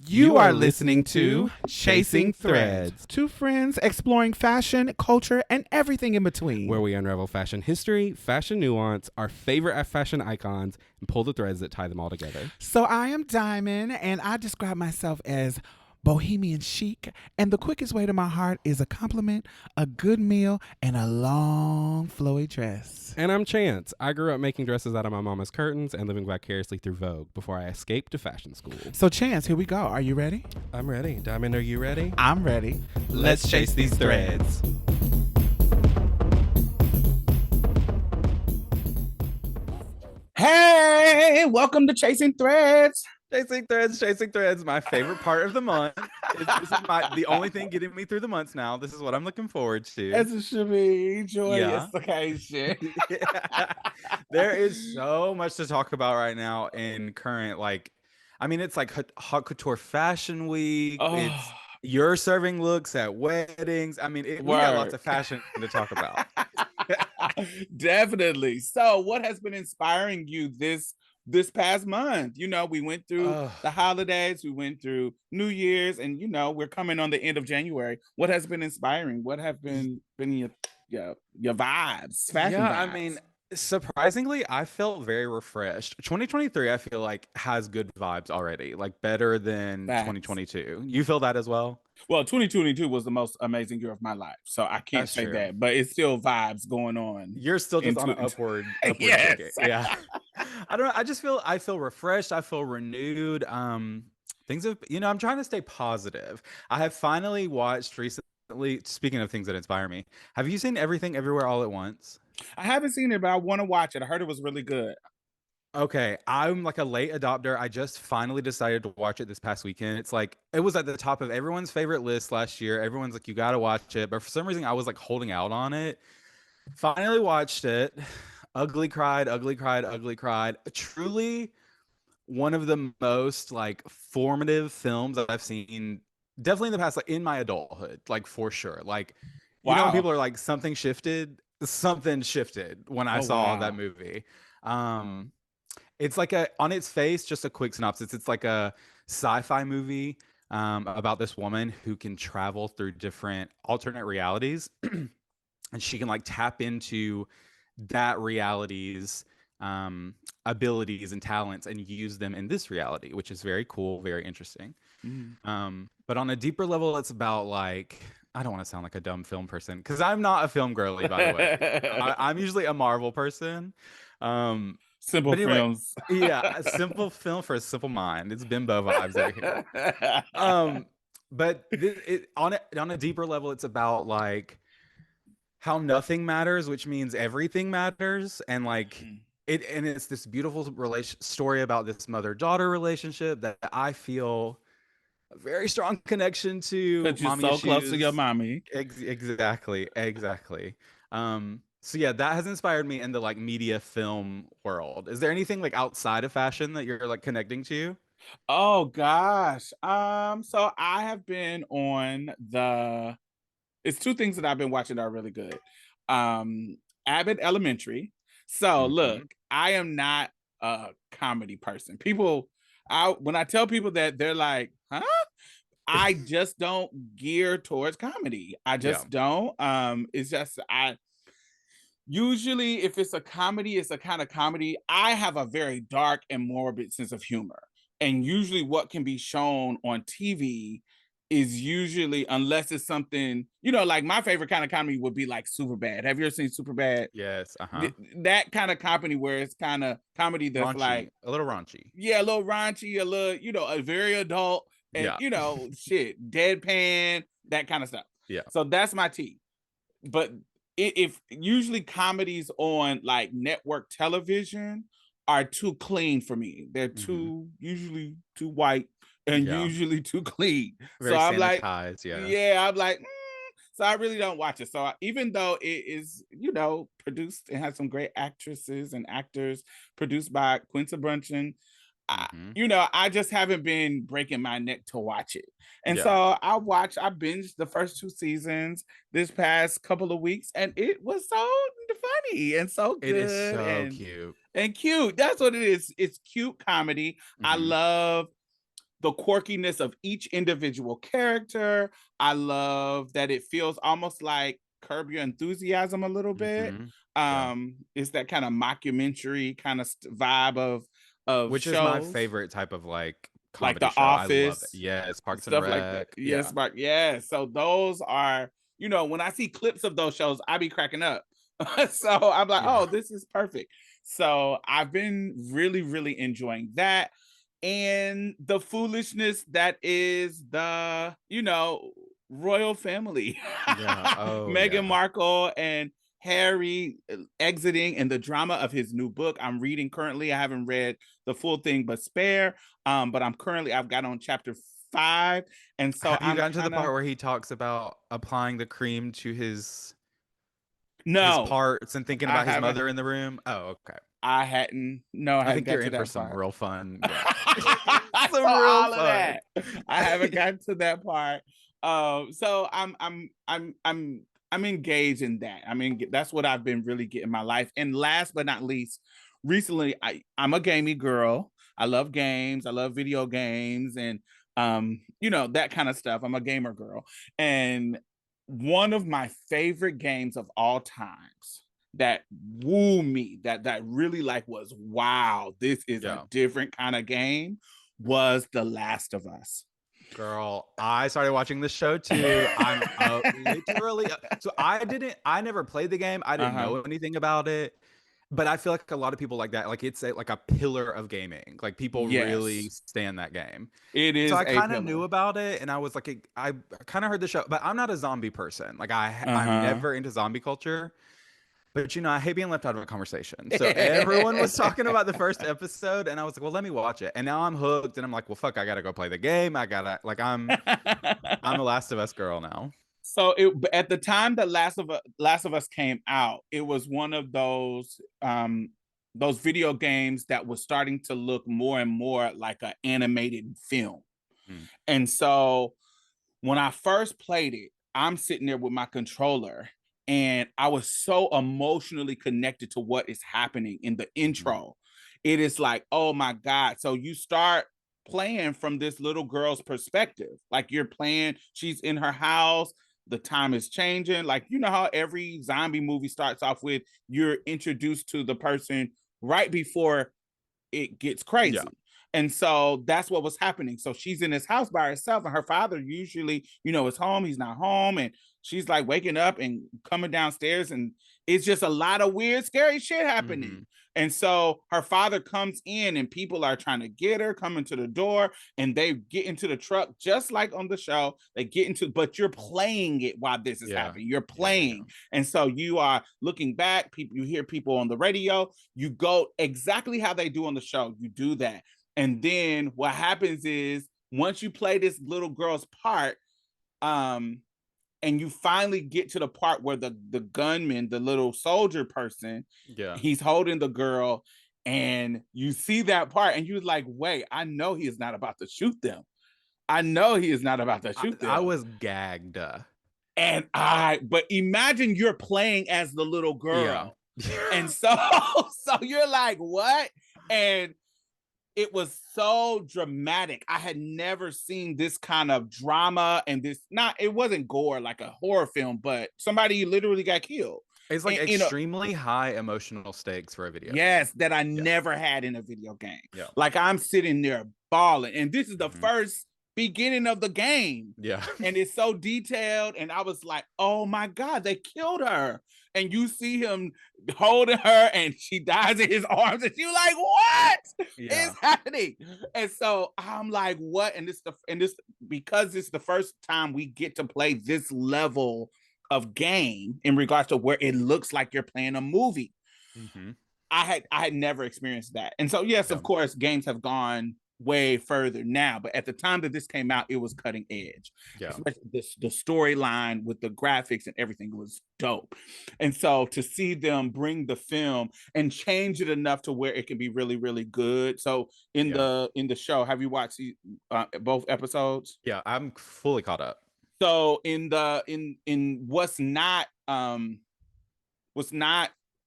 You are listening to Chasing Threads. Two friends exploring fashion, culture, and everything in between. Where we unravel fashion history, fashion nuance, our favorite fashion icons, and pull the threads that tie them all together. So I am Diamond, and I describe myself as bohemian chic, and the quickest way to my heart is a compliment, a good meal, and a long flowy dress. And I'm Chance. I grew up making dresses out of my mama's curtains and living vicariously through Vogue before I escaped to fashion school. So Chance, here we go. Are you ready? I'm ready. Diamond, are you ready? I'm ready. Let's chase these threads. Hey, welcome to Chasing Threads. Chasing Threads, my favorite part of the month. This is the only thing getting me through the months now. This is what I'm looking forward to. As it should be, joyous occasion. Yeah. There is so much to talk about right now in current, it's like haute couture fashion week. It's you're serving looks at weddings. We got lots of fashion to talk about. Definitely. So what has been inspiring you this past month? You know, we went through the holidays, we went through New Year's, and we're coming on the end of January. What has been inspiring? What have been your vibes? Fashion vibes? Surprisingly, I felt very refreshed. 2023, I feel like has good vibes already, like better than 2022. You feel that as well? Well, 2022 was the most amazing year of my life, so I can't say that, but it's still vibes going on. You're still just on an upward yes. ticket. Yeah. I don't know. I feel refreshed. I feel renewed. Things have, I'm trying to stay positive. I have finally watched recently, speaking of things that inspire me, have you seen Everything Everywhere All at Once? I haven't seen it, but I want to watch it. I heard it was really good. Okay, I'm like a late adopter. I just finally decided to watch it this past weekend. It's like it was at the top of everyone's favorite list last year. Everyone's like, you got to watch it, but for some reason I was like holding out on it. Finally watched it. Ugly cried, ugly cried, ugly cried. Truly one of the most like formative films that I've seen, definitely in the past, like in my adulthood, like for sure. Like, you know, when people are like, something shifted when I saw that movie. It's like on its face, just a quick synopsis. It's like a sci-fi movie about this woman who can travel through different alternate realities, and she can like tap into that reality's abilities and talents and use them in this reality, which is very cool, very interesting. But on a deeper level, it's about like, I don't want to sound like a dumb film person because I'm not a film girly, by the way. I'm usually a Marvel person. Simple films. Yeah, a simple film for a simple mind. It's bimbo vibes over here. But on a deeper level, it's about like how nothing matters, which means everything matters, and like it's this beautiful story about this mother-daughter relationship that I feel a very strong connection to. Because you're so close to your mommy. Exactly. So yeah, that has inspired me in the like media film world. Is there anything like outside of fashion that you're like connecting to? Oh gosh. So I have been on it's two things that I've been watching that are really good. Abbott Elementary. So look, I am not a comedy person. When I tell people that, they're like, huh? I just don't gear towards comedy. I just don't. It's just usually if it's a comedy, it's a kind of comedy. I have a very dark and morbid sense of humor. And usually what can be shown on TV is usually, unless it's something, like my favorite kind of comedy would be like Superbad. Have you ever seen Superbad? Yes. That kind of comedy where it's kind of comedy that's raunchy, like a little raunchy. Yeah, a little raunchy, a little, a very adult, and shit, deadpan, that kind of stuff. Yeah. So that's my tea. But if usually comedies on like network television are too clean for me. They're usually too white and usually too clean. Very so I'm like, I'm like, so I really don't watch it. So even though it is, produced and has some great actresses and actors, produced by Quinta Brunson, I just haven't been breaking my neck to watch it. And so I binged the first two seasons this past couple of weeks, and it was so funny and so good. It is so cute. And cute. That's what it is. It's cute comedy. I love the quirkiness of each individual character. I love that it feels almost like Curb Your Enthusiasm a little bit. Mm-hmm. Yeah. It's that kind of mockumentary kind of vibe of Which is my shows favorite type of like like comedy The show. I love it. Office, Yes, Parks and stuff like that. Rec. Yes, Yeah. Mark. Yeah. So those are, when I see clips of those shows, I be cracking up. So I'm like, Yeah. oh, this is perfect. So I've been really, really enjoying that. And the foolishness that is the, royal family. Yeah. Oh Meghan yeah. Markle and Harry exiting, and the drama of his new book I'm reading currently. I haven't read the full thing, but Spare. But I've got on chapter 5. And so Have you I'm gotten to the kind of, part where he talks about applying the cream to his no, parts and thinking I about his haven't. mother in the room? Oh, okay. I I hadn't think got you're to in for that some part. real fun. Yeah. So Some real all of fun. that, I haven't gotten to that part. So I'm engaged in that. I mean, that's what I've been really getting my life. And last but not least, recently I'm a gaming girl. I love games. I love video games, and that kind of stuff. I'm a gamer girl, and one of my favorite games of all times that woo me, that really like was, wow, this is a Yeah. different kind of game, was The Last of Us. Girl, I started watching this show too. I'm literally so I never played the game. I didn't Uh-huh. know anything about it. But I feel like a lot of people like that. Like it's like a pillar of gaming. Like people really Yes, stand that game. it So is I a kind of knew pillar. about it, and I was like, I kind of heard the show, but I'm not a zombie person. Like I'm Uh-huh. never into zombie culture. But I hate being left out of a conversation. So everyone was talking about the first episode, and I was like, well, let me watch it. And now I'm hooked, and I'm like, well, fuck, I gotta go play the game. I gotta like I'm a Last of Us girl now. So at the time that Last of Us came out, it was one of those video games that was starting to look more and more like an animated film. Mm, And so when I first played it, I'm sitting there with my controller, and I was so emotionally connected to what is happening in the mhm. intro. It is like, oh my God. So you start playing from this little girl's perspective. Like you're playing, she's in her house, the time is changing. Like, you know how every zombie movie starts off with you're introduced to the person right before it gets Yeah. crazy. And so that's what was happening. So she's in this house by herself, and her father usually, is home. He's not home. And she's like waking up and coming downstairs, and it's just a lot of weird, scary shit happening. Hmm. And so her father comes in, and people are trying to get her, coming to the door, and they get into the truck, just like on the show. They get into, but you're playing it while this is Yeah. happening. You're Yeah. Yeah. Yeah. playing. And so you are looking back, people, you hear people on the radio, you go exactly how they do on the show. You do that. And then what happens is once you play this little girl's part, um, and you finally get to the part where the gunman, the little soldier person, Yeah. he's holding the girl, and you see that part, and you're like, wait, I know he is not about to shoot them. I know he is not about to shoot I them. was gagged. But imagine you're playing as the little Yeah. girl. And so, so you're like, what? And it was so dramatic. I had never seen this kind of drama, and it wasn't gore like a horror film, but somebody literally got killed. It's like And, extremely high emotional stakes for a video yes, game. that I Yeah. never had in a video game. Yeah. Like I'm sitting there bawling, and this is the Hmm. first beginning of the game. Yeah. And it's so detailed, and I was like, oh my God, they killed her. And you see him holding her, and she dies in his arms, and you're like, what is Yeah. happening? And so I'm like, what? And this because it's the first time we get to play this level of game in regards to where it looks like you're playing a movie. Hmm. I had never experienced that. And so yes, Yeah. of course, games have gone way further now, but at the time that this came out, it was cutting edge. Yeah. Especially the storyline with the graphics and everything was dope. And so to see them bring the film and change it enough to where it can be really, really good. So Yeah. in the show, have you watched both episodes? Yeah. I'm fully caught up. So in what's not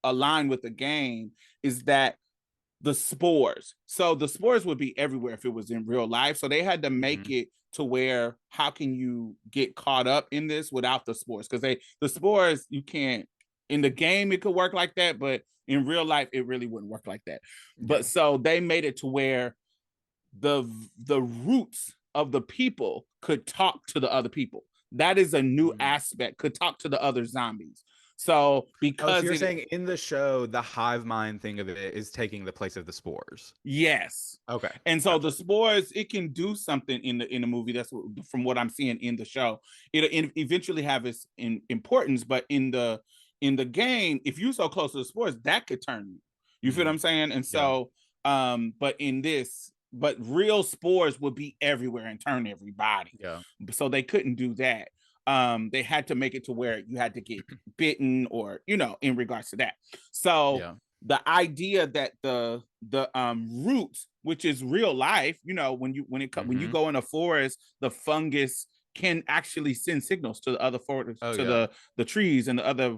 aligned with the game is that the spores. So the spores would be everywhere if it was in real life. So they had to make Mhm. it to where how can you get caught up in this without the spores? Because the spores you can't in the game it could work like that, but in real life it really wouldn't work like that. But Yeah. so they made it to where the the roots of the people could talk to the other people. That is a new Mm. aspect. Could talk to the other zombies. So Oh, so because you're it saying in the show, the hive mind thing of it is taking the place of the spores. yes. Okay, And so the gotcha. spores, it can do something in the movie. That's from what I'm seeing in the show. It'll eventually have its importance, but in the game, if you're so close to the spores, that could turn you. You feel what Mhm. I'm saying? And Yeah, so, but in this, but real spores would be everywhere and turn everybody. yeah, So they couldn't do that. They had to make it to where you had to get bitten or in regards to that. So yeah. the idea that the roots, which is real life, when you Mhm. go in a forest, the fungus can actually send signals to the other forest, Oh, to yeah, the trees and the other,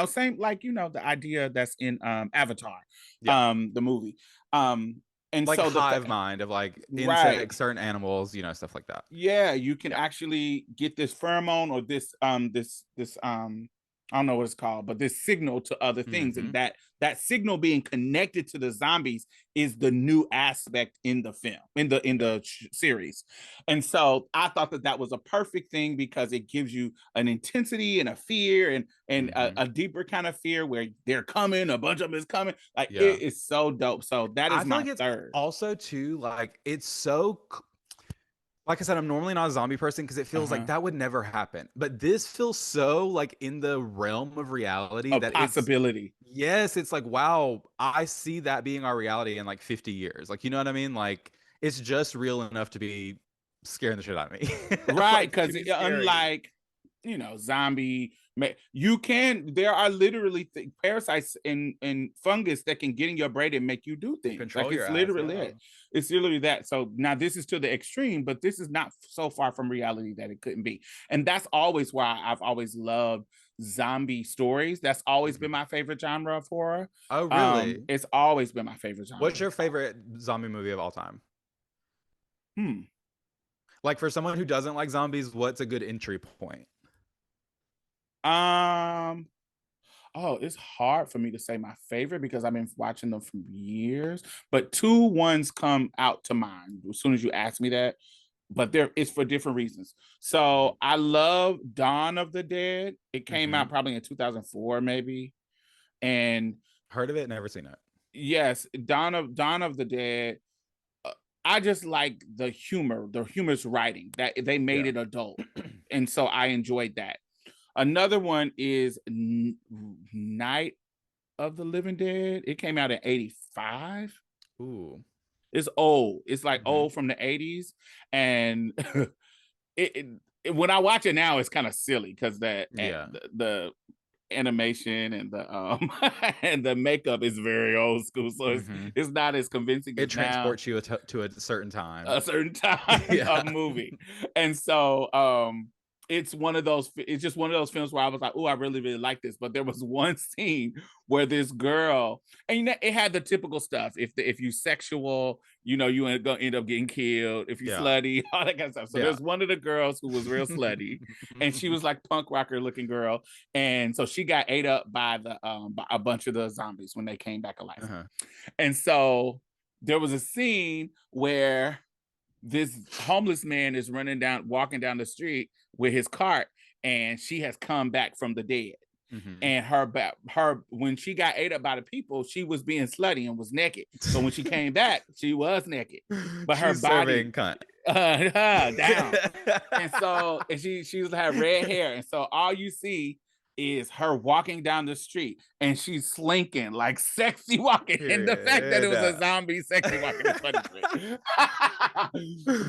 same like the idea that's in Avatar, yeah. the movie. Um and Like so hive mind of like right, insects, certain animals, stuff like that. yeah, you can Yeah. actually get this pheromone or this I don't know what it's called, but this signal to other things, and Mhm. that signal being connected to the zombies is the new aspect in the film, in Yeah. the series. And so I thought that that was a perfect thing because it gives you an intensity and a fear and Mhm. a deeper kind of fear where they're coming, a bunch of them is coming. Like Yeah. it is so dope. So that I is feel my like it's third. also too like it's so like I said, I'm normally not a zombie person because it feels like Uh-huh. that would never happen. But this feels so like in the realm of reality A that it's possibility. yes, it's like wow, I see that being our reality in like 50 years. Like you know what I mean? Like it's just real enough to be scaring the shit out of me. Right, Like to because be scary. unlike zombie, you can there are literally parasites and fungus that can get in your brain and make you do things. Like Control your ass, yeah. it's literally that. So now this is to the extreme, but this is not so far from reality that it couldn't be. And that's always why I've always loved zombie stories. That's always been Mhm. my favorite genre of horror. Oh, really? It's always been my favorite What's genre. your favorite zombie movie of all time? Hmm. Like for someone who doesn't like zombies, what's a good entry point? Um Oh, it's hard for me to say my favorite because I've been watching them for years. But two ones come out to mind as soon as you ask me that. But it's for different reasons. Mhm. So I love Dawn of the Dead. It came out Mhm. probably in 2004, maybe. And Heard of it, never seen it. yes, Dawn of the Dead. uh, I just like the humorous writing that they made Yeah. it adult, and so I enjoyed that. Another one is Night of the Living Dead. It came out in 85. Ooh. It's old. It's like Mhm. old from the 80s. And when I watch it now, it's kind of silly because Yeah. the animation and the and the makeup is very old school. So Mhm. it's not as convincing It as now transports you to a certain time. a certain time Yeah. of movie. And so it's just one of those films where I was like, oh, I really, really like this. But there was one scene where this girl, and it had the typical stuff. If you sexual, you ain't gonna end up getting killed. If you Yeah. slutty, all that kind of stuff. So Yeah. there's one of the girls who was real slutty, and she was like punk rocker looking girl. And so she got ate up by by a bunch of the zombies when they came back alive. Uh-huh. And so there was a scene where this homeless man is walking down the street with his cart, and she has come back from the dead. Mhm. And her when she got ate up by the people, she was being slutty and was naked. But when she came back, she was naked, but her She's body serving cunt. down. And she was had red hair, and so all you see is her walking down the street, and she's slinking like sexy walking. And the fact that it Period. was a zombie sexy walking is funny to me.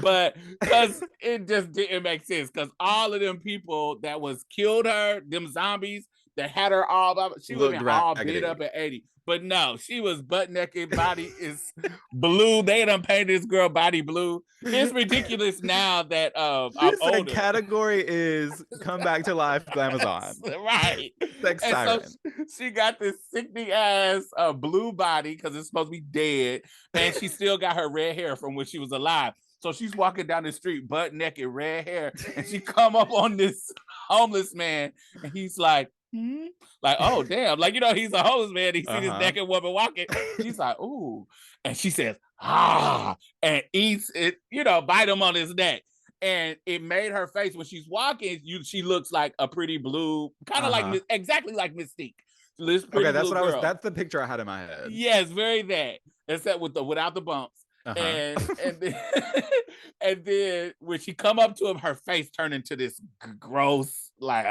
But because it just didn't make sense, because all of them people that was killed her, them zombies that had her all, she would have Looked been all bit raggedy. up at 80. But no, she was butt naked, body is blue. They done painted this girl body blue. It's ridiculous now that She I'm said older. category is come back to life, Glamazon. Right. Sex And so siren. she got this sickening ass blue body because it's supposed to be dead. And she still got her red hair from when she was alive. So she's walking down the street butt naked, red hair, and she come up on this homeless man, and he's like, like, oh damn, like he's a homeless man. He see this naked woman walking. She's like, ooh, and she says, and eats it, bite him on his neck. And it made her face when she's walking. She looks like a pretty blue, kind of like exactly like Mystique. This pretty that's blue what girl. that's the picture I had in my head. Yes, very that. Except without the bumps. And then, and then when she come up to him, her face turned into this gross, like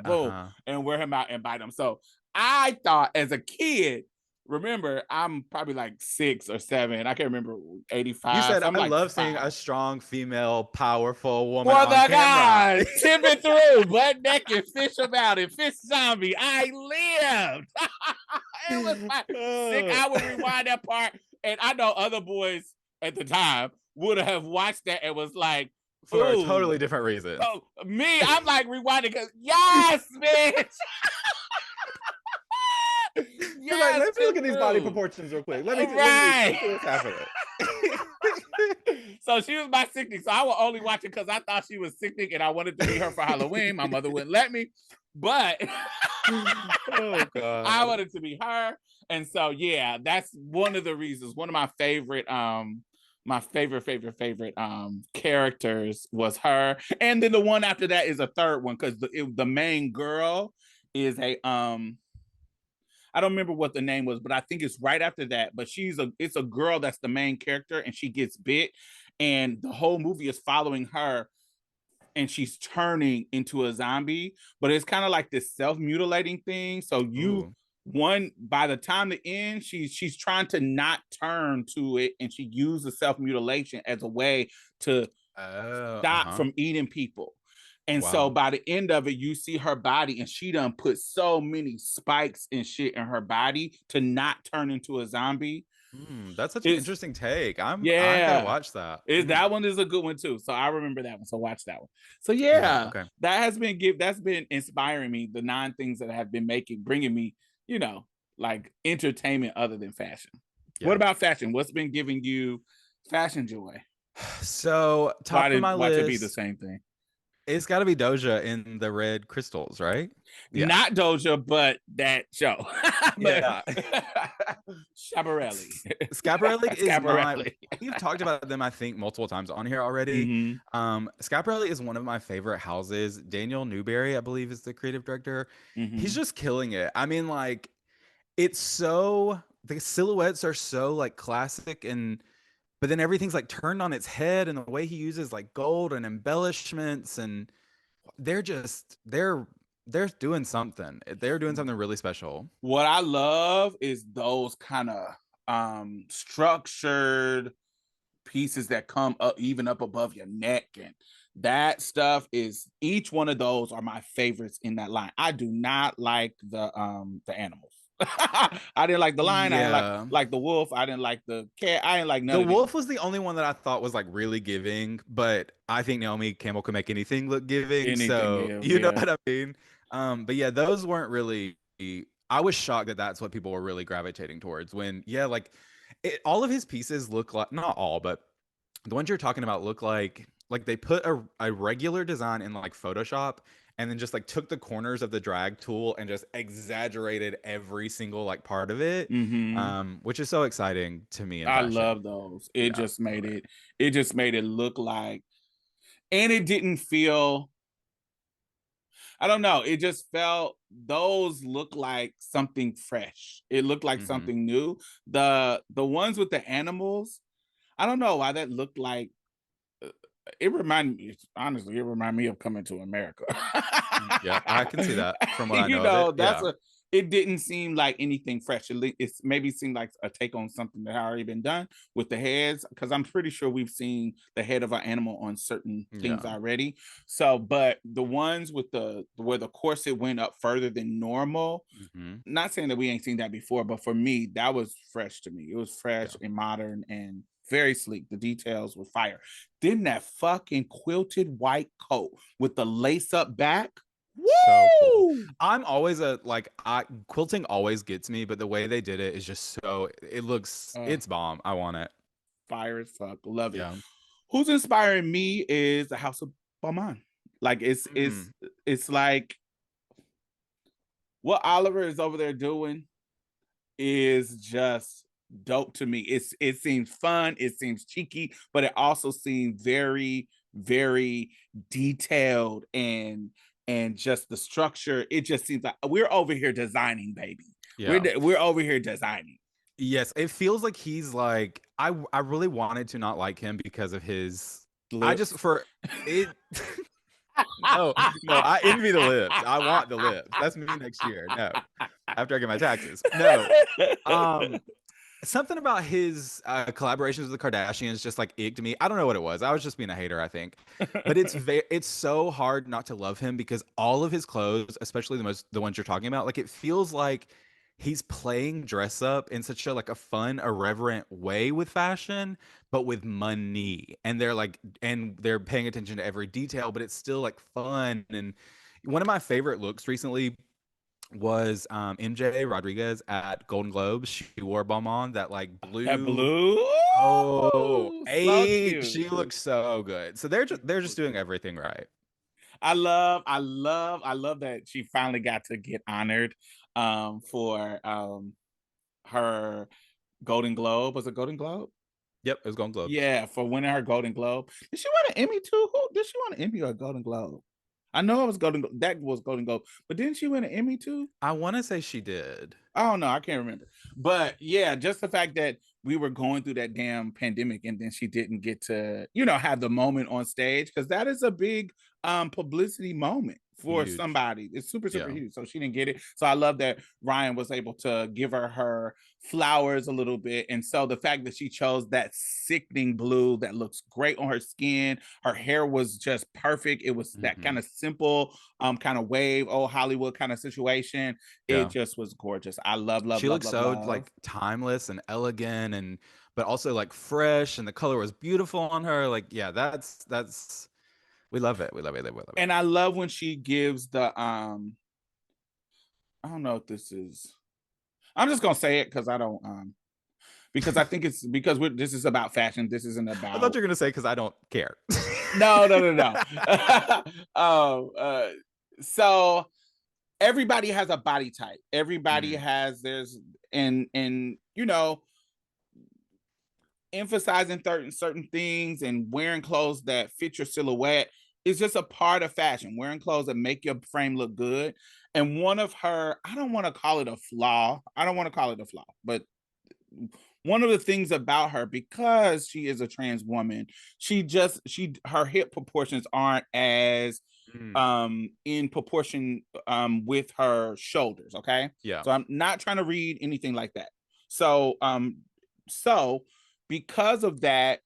boom, and wear him out and bite him. So I thought as a kid, remember, I'm probably like 6 or 7. I can't remember 85. You said I like love 5. seeing a strong female, powerful woman For on the camera. God, tipping through, butt naked, fish about it, fish zombie. I lived. It was sick. I would rewind that part, and I know other boys at the time would have watched that and was like, for a totally different reason. Oh, me, I'm like rewinding because yes, bitch. Yes, like, let's look at these body proportions real quick. Let me see what's happening. So she was my sickening. So I will only watch it because I thought she was sickening and I wanted to be her for Halloween. My mother wouldn't let me, but oh God, I wanted to be her. And so yeah, that's one of the reasons. One of my favorite characters was her. And then the one after that is a third one because the main girl is a I don't remember what the name was, but I think it's right after that. But it's a girl that's the main character, and she gets bit, and the whole movie is following her, and she's turning into a zombie. But it's kind of like this self-mutilating thing. So by the time the end, she's trying to not turn to it, and she uses self-mutilation as a way to stop from eating people. And so by the end of it, you see her body, and she done put so many spikes and shit in her body to not turn into a zombie. That's such an interesting take. I'm gonna watch that. That one is a good one too. So I remember that one. So watch that one. So yeah, that's been inspiring me. The 9 things that have been bringing me, like entertainment other than fashion. Yeah. What about fashion? What's been giving you fashion joy? So top of my list. Watch it be the same thing. It's got to be Doja in the red crystals, right? Yeah. Not Doja, but that show. Yeah. Schiaparelli. Schiaparelli is we've talked about them, I think, multiple times on here already. Schiaparelli is one of my favorite houses. Daniel Newberry, I believe, is the creative director. He's just killing it. I mean, like, the silhouettes are so like classic but then everything's like turned on its head, and the way he uses like gold and embellishments, and they're doing something. They're doing something really special. What I love is those kind of structured pieces that come up even up above your neck, and that stuff is, each one of those are my favorites in that line. I do not like the animals. I didn't like the lion. I didn't like the wolf. I didn't like the cat. I didn't like none of the wolf was the only one that I thought was like really giving, but I think Naomi Campbell can make anything look giving. So you know what I mean? But yeah, those weren't really, I was shocked that that's what people were really gravitating towards when, all of his pieces look like, not all, but the ones you're talking about look like they put a regular design in like Photoshop and then just like took the corners of the drag tool and just exaggerated every single like part of it, which is so exciting to me. I love those. It just made it look like, and it didn't feel, I don't know, it just felt, those look like something fresh. It looked like something new. The ones with the animals, I don't know why that looked like, it reminded me of Coming to America. Yeah, I can see that from what I know. it didn't seem like anything fresh. It's maybe seemed like a take on something that had already been done with the heads, because I'm pretty sure we've seen the head of an animal on certain things Yeah. already. So, but the ones with the where the corset went up further than normal, Mhm. not saying that we ain't seen that before, but for me, that was fresh to me. It was fresh Yeah. and modern and very sleek. The details were fire. Then that fucking quilted white coat with the lace up back. So cool. Woo! I'm always a like I quilting always gets me, but the way they did it is just so Uh, it's bomb. I want it. Fire as fuck. Love it. Yeah. Who's inspiring me is the House of Balmain. Like Mm. it's like what Oliver is over there doing is just dope to me. It seems fun, it seems cheeky, but it also seems very, very detailed and just the structure. It just seems like we're over here designing, baby. Yeah. We're over here designing. Yes, it feels like he's like I really wanted to not like him because of his I just Lips. for it no, no, I envy the lips. I want the lips. That's me next year. No. After I get my taxes. No. Um Something about his collaborations with the Kardashians just like icked me. I don't know what it was. I was just being a hater, I think. But it's so hard not to love him because all of his clothes, especially the ones you're talking about, like it feels like he's playing dress up in such a like a fun, irreverent way with fashion, but with money. And they're paying attention to every detail, but it's still like fun. And one of my favorite looks recently was MJ Rodriguez at Golden Globes. She wore a Balmain that like That blue. blue. Oh, Ooh, so cute. she looks so good. So they're just doing everything right. I love that she finally got to get honored for her Golden Globe. Was it Golden Globe? Yep, it was Golden Globes. Yeah, for winning her Golden Globe. Did she win an Emmy too? Who did she win an Emmy or a Golden Globe? I know it was that was Golden Globe, but didn't she win an Emmy too? I want to say she did. I don't know. I can't remember. But yeah, just the fact that we were going through that damn pandemic and then she didn't get to, have the moment on stage, because that is a big publicity moment for Huge. somebody. It's super, super Yeah. huge. So she didn't get it. So I love that Ryan was able to give her flowers a little bit. And so the fact that she chose that sickening blue that looks great on her skin, her hair was just perfect. It was that Hmm. kind of simple, kind of wave, old Hollywood kind of situation. It Yeah. just was gorgeous. I love, love, She love, looks love, so love. like timeless and elegant and but also like fresh and the color was beautiful on her. Like, yeah, that's we love it. We love it. We love it. And I love when she gives the I don't know if this is, I'm just gonna say it because I don't because I think it's because this is about fashion. This isn't I thought about you were gonna say because I don't care. no, no, no, no. So everybody has a body type. Everybody Mhm. has there's and emphasizing certain things and wearing clothes that fit your silhouette is just a part of fashion. Wearing clothes that make your frame look good. And one of her, I don't want to call it a flaw. I don't want to call it a flaw, but one of the things about her, because she is a trans woman, she her hip proportions aren't as Mm. in proportion with her shoulders. Okay. Yeah. So I'm not trying to read anything like that. So because of that,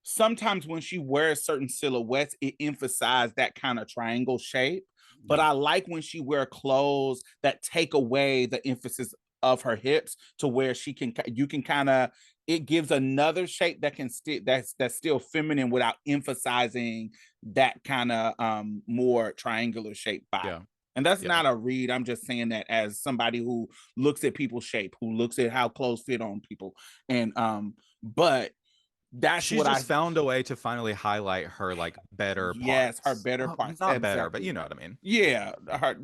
sometimes when she wears certain silhouettes, it emphasizes that kind of triangle shape. But Yeah. I like when she wear clothes that take away the emphasis of her hips to where you can kind of, it gives another shape that can still that's still feminine without emphasizing that kind of more triangular shaped body. Yeah. And that's Yeah. not a read. I'm just saying that as somebody who looks at people's shape, who looks at how clothes fit on people. And but that's She's what I just found a way to finally highlight her like better yes, her parts. better Oh, parts. not better, but Exactly. you know what I mean. Yeah, her,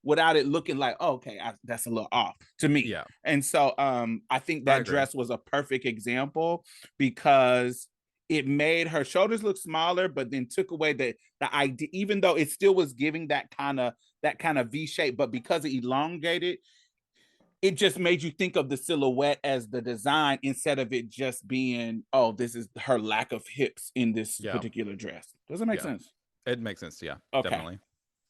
without it looking like, oh, okay, that's a little off to me. Yeah. And so I think I that agree. dress was a perfect example because it made her shoulders look smaller, but then took away the idea, even though it still was giving that kind of V shape, but because it elongated, it just made you think of the silhouette as the design instead of it just being, oh, this is her lack of hips in this Yeah. particular dress. Does it make Yeah. sense? It makes sense. Yeah. Okay. Definitely.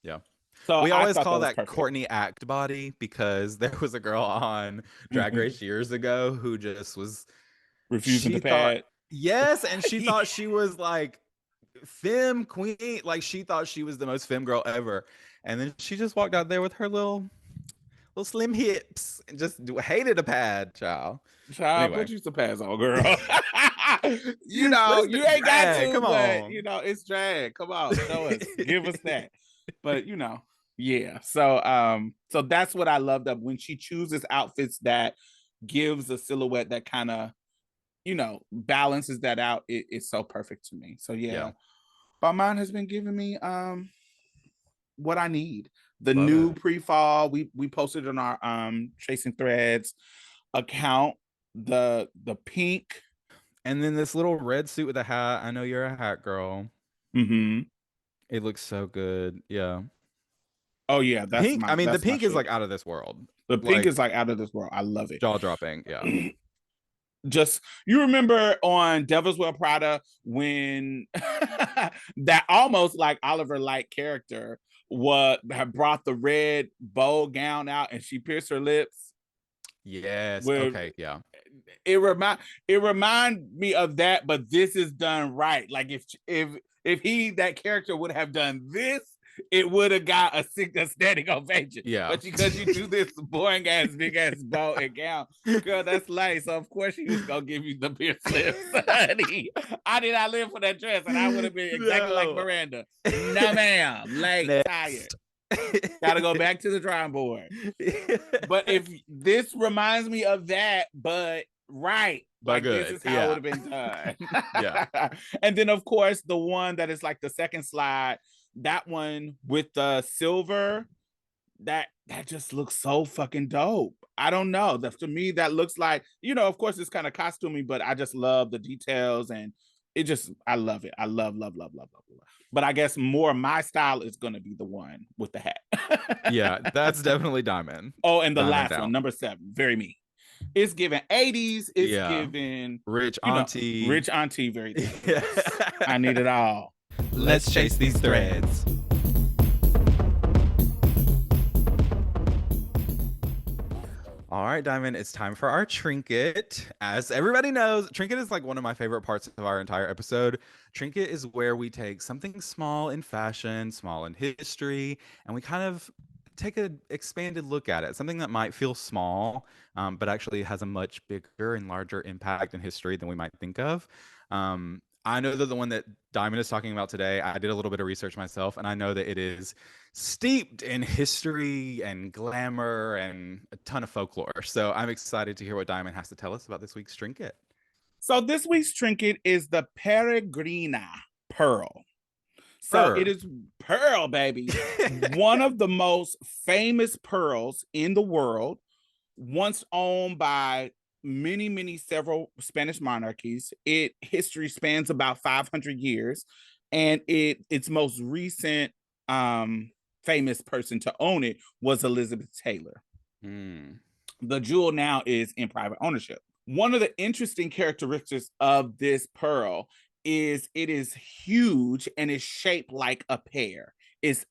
Yeah. So We I always thought that call was that perfect. Courtney Act body because there was a girl on Drag Mhm. Race years ago who just was, Refusing she to thought, pad. yes, and she Yeah. thought she was like femme queen, like she thought she was the most femme girl ever. And then she just walked out there with her little slim hips and just hated a pad, child. But Child, anyway, put you some pads on, girl. You know, let's do you ain't got drag. to, Come but on. you know, it's drag. Come on, show us, give us that. But you know, yeah. So that's what I loved of when she chooses outfits that gives a silhouette that kind of, balances that out. It's so perfect to me. So Yeah, yeah. But mine has been giving me what I need. The love new it. pre-fall, we posted on our Chasing Threads account, the pink. And then this little red suit with a hat. I know you're a hat girl. Mm-hmm. It looks so good. Yeah. Oh yeah, Pink, I mean, the that's my pink is shit. like out of this world. The pink Like is like out of this world. I love jaw dropping. Yeah. it. Just you remember on Devil's Well Prada when that almost like Oliver Light character what had brought the red bow gown out and she pierced her lips Yes. with Okay. Yeah. it remind me of that, but this is done right. Like if he that character would have done this, it would have got a standing ovation. Yeah. But because you do this boring ass big ass bow and gown, girl, that's lame. So of course she was gonna give you the beer slips, honey. I did not live for that dress, and I would have been exactly like No. Miranda. No, ma'am, late, tired. Next. Gotta go back to the drawing board. But if this reminds me of that, but right, But like this good. is how it would Yeah. have been done. Yeah. And then of course the one that is like the second slide, that one with the silver, that just looks so fucking dope. I don't know. To me, that looks like, of course it's kind of costuming, but I just love the details and I love it. I love, love, love, love, love, love. But I guess more my style is gonna be the one with the hat. Yeah. That's definitely Diamond. Oh, and the Diamond last one, down. number 7, very me. It's giving 80s. It's Yeah. giving, Rich auntie. rich auntie, very dangerous. I need it all. Let's chase these threads. All right, Diamond, it's time for our trinket. As everybody knows, trinket is like one of my favorite parts of our entire episode. Trinket is where we take something small in fashion, small in history, and we kind of take an expanded look at it. Something that might feel small, but actually has a much bigger and larger impact in history than we might think of. I know that the one that Diamond is talking about today, I did a little bit of research myself, and I know that it is steeped in history and glamour and a ton of folklore. So I'm excited to hear what Diamond has to tell us about this week's trinket. So this week's trinket is the Peregrina pearl. So it Her. is pearl, baby. One of the most famous pearls in the world, once owned by several Spanish monarchies. History spans about 500 years, and its most recent famous person to own it was Elizabeth Taylor. The jewel now is in private ownership. One of the interesting characteristics of this pearl is it is huge and is shaped like a pear. It's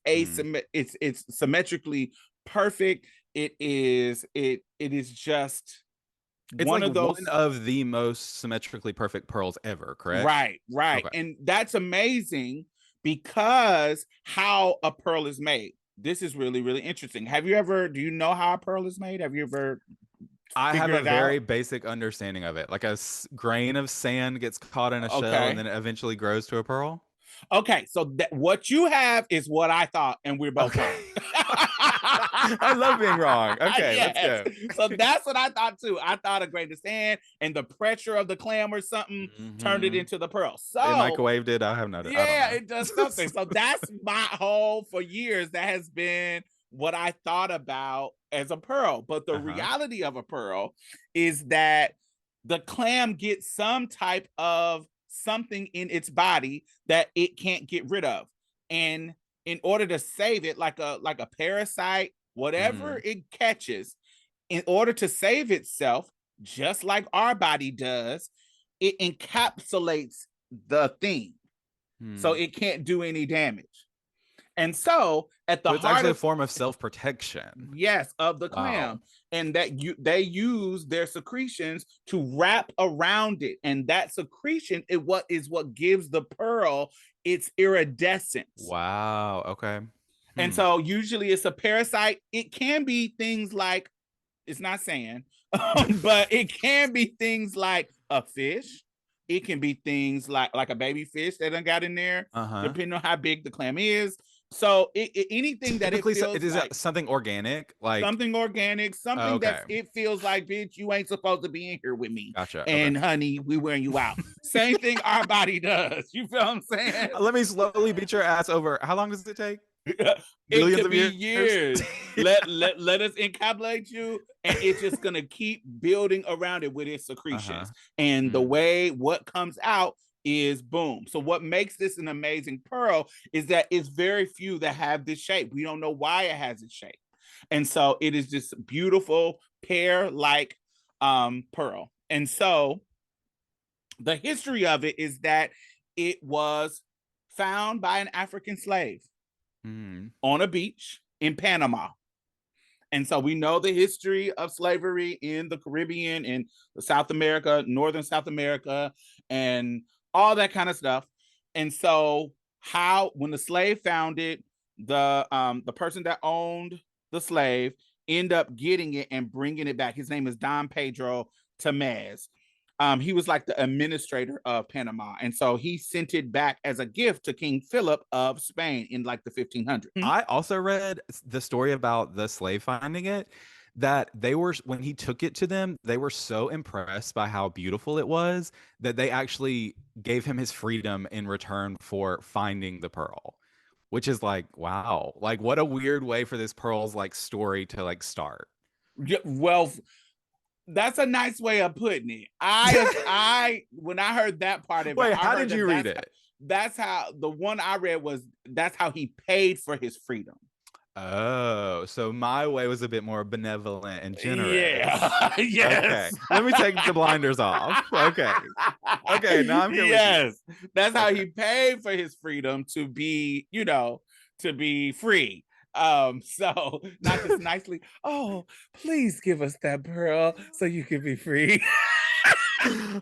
symmetrically perfect. It is just It's one like of one those. of the most symmetrically perfect pearls ever, correct? Right. Okay. And that's amazing because how a pearl is made. This is really, really interesting. Do you know how a pearl is made? Have you ever I have figured a it out? very basic understanding of it. Like a grain of sand gets caught in a shell and Okay. then it eventually grows to a pearl. Okay, so what you have is what I thought, and we're both Okay. wrong. I love being wrong. Okay, let's Yes. go. So that's what I thought too. I thought a grain of sand and the pressure of the clam or something turned it into the pearl. They So microwaved it. I don't yeah, know. it does something. So that's my whole for years. That has been what I thought about as a pearl. But the reality of a pearl is that the clam gets some type of something in its body that it can't get rid of. And in order to save it, like a parasite, whatever it catches, in order to save itself, just like our body does, it encapsulates the thing so it can't do any damage. And so at the So it's heart actually a of, form of self-protection. yes, of the Wow. clam, and that they use their secretions to wrap around it, and that secretion is what gives the pearl its iridescence. Wow. Okay. And Hmm. so usually it's a parasite. It can be things like, it's not saying, but it can be things like a fish. It can be things like a baby fish that done got in there, Uh-huh. depending on how big the clam is. So anything that it Typically, so it feels is like something organic, like something organic, something that okay. it feels like, bitch, you ain't supposed to be in here with me. Gotcha. Okay. And honey, we wearing you out. Same thing our body does. You feel what I'm saying? Let me slowly beat your ass over. How long does it take? It Billions could of be years? years. Let us encapsulate you, and it's just gonna keep building around it with its Uh-huh. secretions. And the Mm. way what comes out is boom. So what makes this an amazing pearl is that it's very few that have this shape. We don't know why it has its shape. And so it is this beautiful pear-like pearl. And so the history of it is that it was found by an African slave Mm. on a beach in Panama. And so we know the history of slavery in the Caribbean and South America, Northern South America, and all that kind of stuff. And so how when the slave found it, the person that owned the slave end up getting it and bringing it back. His name is Don Pedro Tamez. He was like the administrator of Panama, and so he sent it back as a gift to King Philip of Spain in like the 1500s. I also read the story about the slave finding it, that they were, when he took it to them, they were so impressed by how beautiful it was that they actually gave him his freedom in return for finding the pearl, which is like, wow, like what a weird way for this pearl's like story to like start. Yeah, well, that's a nice way of putting it. I when I heard that part of it, Wait, I how heard did that you read it? that's how the one I read was that's how he paid for his freedom. Oh, so my way was a bit more benevolent and generous. Yeah. Okay, Yes. let me take the blinders off. Okay, okay, now I'm here with you. Yes. That's how Okay. he paid for his freedom to be, to be free. So not just nicely, oh, please give us that pearl so you can be free.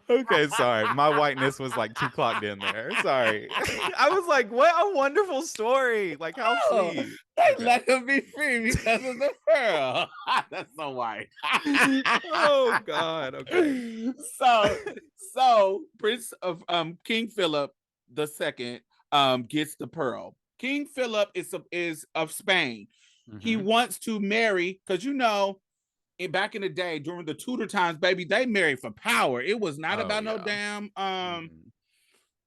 Okay, sorry. My whiteness was like too clocked in there. Sorry. I was like, what a wonderful story. Like, how Oh, sweet. they Okay. let him be free because of the pearl. That's so white. Oh, God. Okay. so so Prince of King Philip II gets the pearl. King Philip is of Spain. He Hmm. wants to marry because back in the day during the Tudor times, baby, they married for power. It was not Oh, about no yeah. damn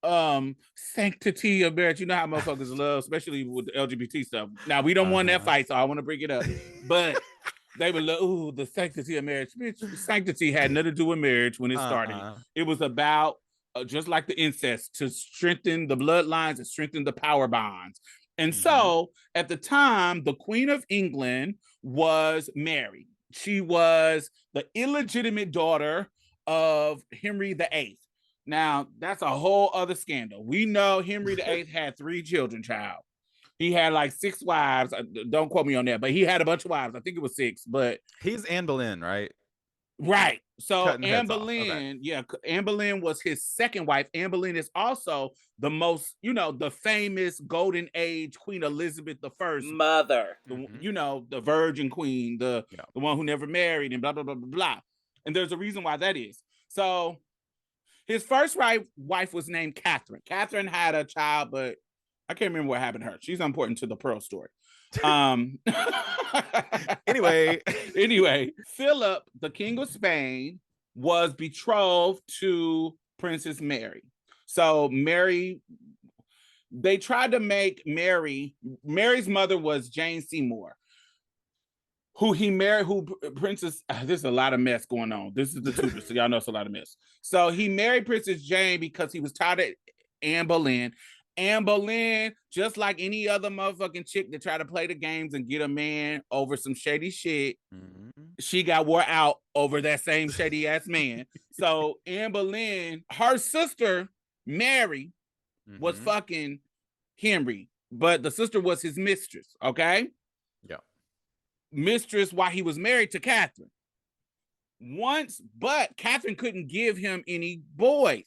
Mhm. sanctity of marriage. You know how motherfuckers love, especially with the LGBT stuff. Now we don't want that Uh-huh. fight, so I want to bring it up. But they were like, ooh, the sanctity of marriage. Bitch, sanctity had nothing to do with marriage when it started. Uh-uh. It was about just like the incest, to strengthen the bloodlines and strengthen the power bonds. And Hmm. so at the time, the Queen of England was married. She was the illegitimate daughter of Henry VIII. Now, that's a whole other scandal. We know Henry VIII had 3 children, child. He had like 6 wives. Don't quote me on that, but he had a bunch of wives. I think it was 6, but He's Anne Boleyn, right? right. So Cutting Anne heads off. Okay. Boleyn, yeah, Anne Boleyn was his second wife. Anne Boleyn is also the most, the famous golden age Queen Elizabeth I mother, Hmm. the virgin queen, the Yeah. the one who never married and blah blah blah blah blah. And there's a reason why that is. So his first wife was named Catherine. Catherine had a child, but I can't remember what happened to her. She's important to the Pearl story. Um, Anyway. anyway, Philip, the King of Spain, was betrothed to Princess Mary. So Mary, they tried to make Mary's mother was Jane Seymour, who he married, who Princess, there's a lot of mess going on. This is the Tudors, so y'all know it's a lot of mess. So he married Princess Jane because he was tired of Anne Boleyn. Anne Boleyn, just like any other motherfucking chick that try to play the games and get a man over some shady shit, Mhm. she got wore out over that same shady ass man. So Anne Boleyn, her sister Mary, was Mhm. fucking Henry. but the sister was his mistress. Okay, Yeah. mistress while he was married to Catherine. But Catherine couldn't give him any boys.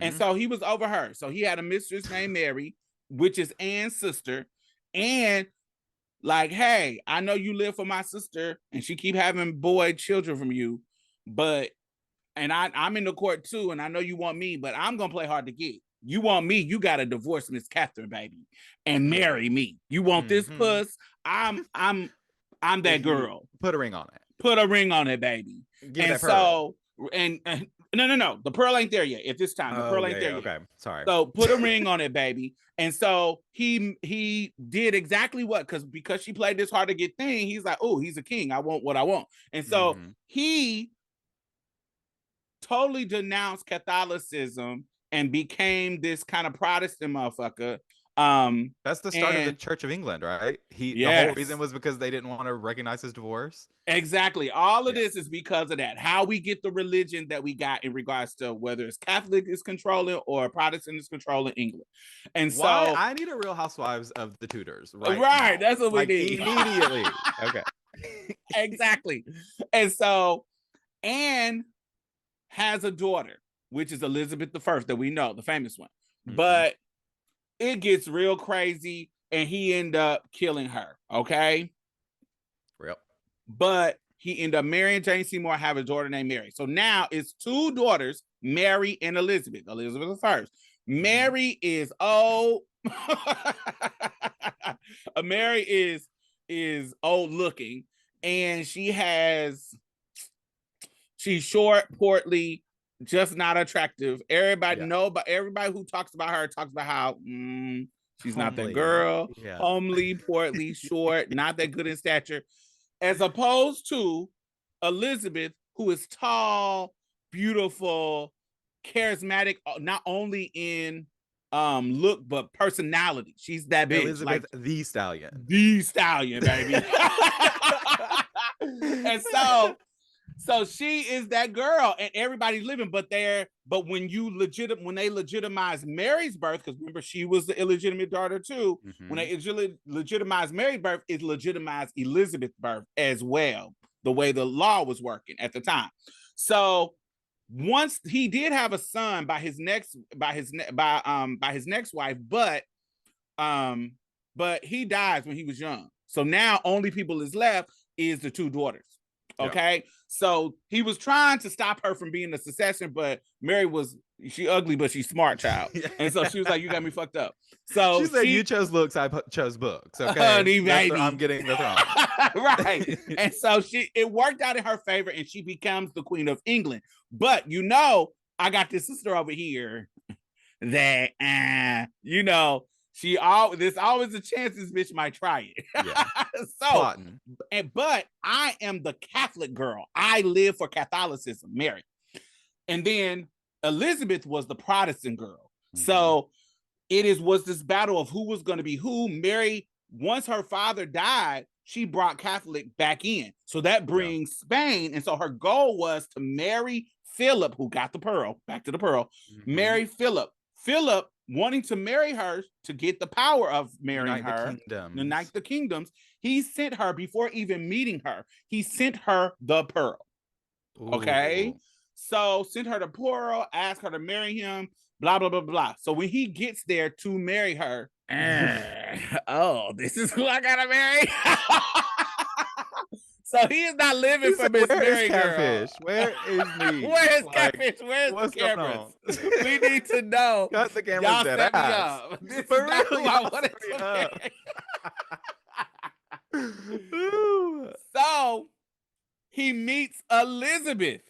And so he was over her. So he had a mistress named Mary, which is Anne's sister. And like, hey, I know you live for my sister and she keep having boy children from you, but I'm in the court too, and I know you want me, but I'm gonna play hard to get. You want me, you gotta divorce Miss Catherine, baby, and marry me. You want this puss? I'm that girl. Put a ring on it. Put a ring on it, baby. Give me that pearl. And no, the pearl ain't there yet. At this time, the pearl ain't there yet. Okay, sorry. So put a ring on it, baby. And so he did exactly what, because she played this hard to get thing. He's like, oh, he's a king. I want what I want. And so he totally denounced Catholicism and became this kind of Protestant motherfucker. That's the start of the Church of England, right? The whole reason was because they didn't want to recognize his divorce. Exactly. All of this is because of that. How we get the religion that we got in regards to whether it's Catholic is controlling or Protestant is controlling England. And so I need a Real Housewives of the Tudors, right? Right. That's what we need. Immediately. Okay. Exactly. And so Anne has a daughter, which is Elizabeth I, that we know, the famous one. But it gets real crazy, and he ended up killing her. Okay. Real. But he ended up marrying Jane Seymour, have a daughter named Mary. So now it's two daughters, Mary and Elizabeth. Elizabeth I. Mary is old. Mary is old looking, and she's short, portly, just not attractive. Everybody know, but everybody who talks about her talks about how she's not that girl. Homely, portly, short, not that good in stature. As opposed to Elizabeth, who is tall, beautiful, charismatic, not only in look but personality. She's that bitch. Elizabeth, like, the stallion, baby. And so she is that girl, and everybody's living. But when they legitimize Mary's birth, because remember she was the illegitimate daughter too. When they legitimize Mary's birth, it legitimized Elizabeth's birth as well, the way the law was working at the time. So once he did have a son by his next wife, but he dies when he was young. So now only people is left is the two daughters. Okay. So he was trying to stop her from being the successor, but Mary she ugly, but she's smart, child. And so she was like, you got me fucked up. So she said, you chose looks, I chose books. Okay. Honey, baby. I'm getting the throne. Right. And so it worked out in her favor, and she becomes the Queen of England. But I got this sister over here that there's always a chance this bitch might try it. Yeah. But I am the Catholic girl. I live for Catholicism, Mary. And then Elizabeth was the Protestant girl. So was this battle of who was going to be who. Mary, once her father died, she brought Catholic back in. So that brings Spain. And so her goal was to marry Philip, who got the pearl, back to the pearl, marry Philip. Philip, wanting to marry her to get the power of marrying her, unite the kingdoms, he sent her, before even meeting her, he sent her the pearl. Ooh. Okay? So sent her the pearl, asked her to marry him, blah, blah, blah, blah. So when he gets there to marry her, this is who I gotta marry? So he is not living for Miss Mary girl. Where is me? Where is Catfish? Where's the cameras? We need to know. Got the cameras. Y'all set me up. This is not who I wanted to marry. So he meets Elizabeth,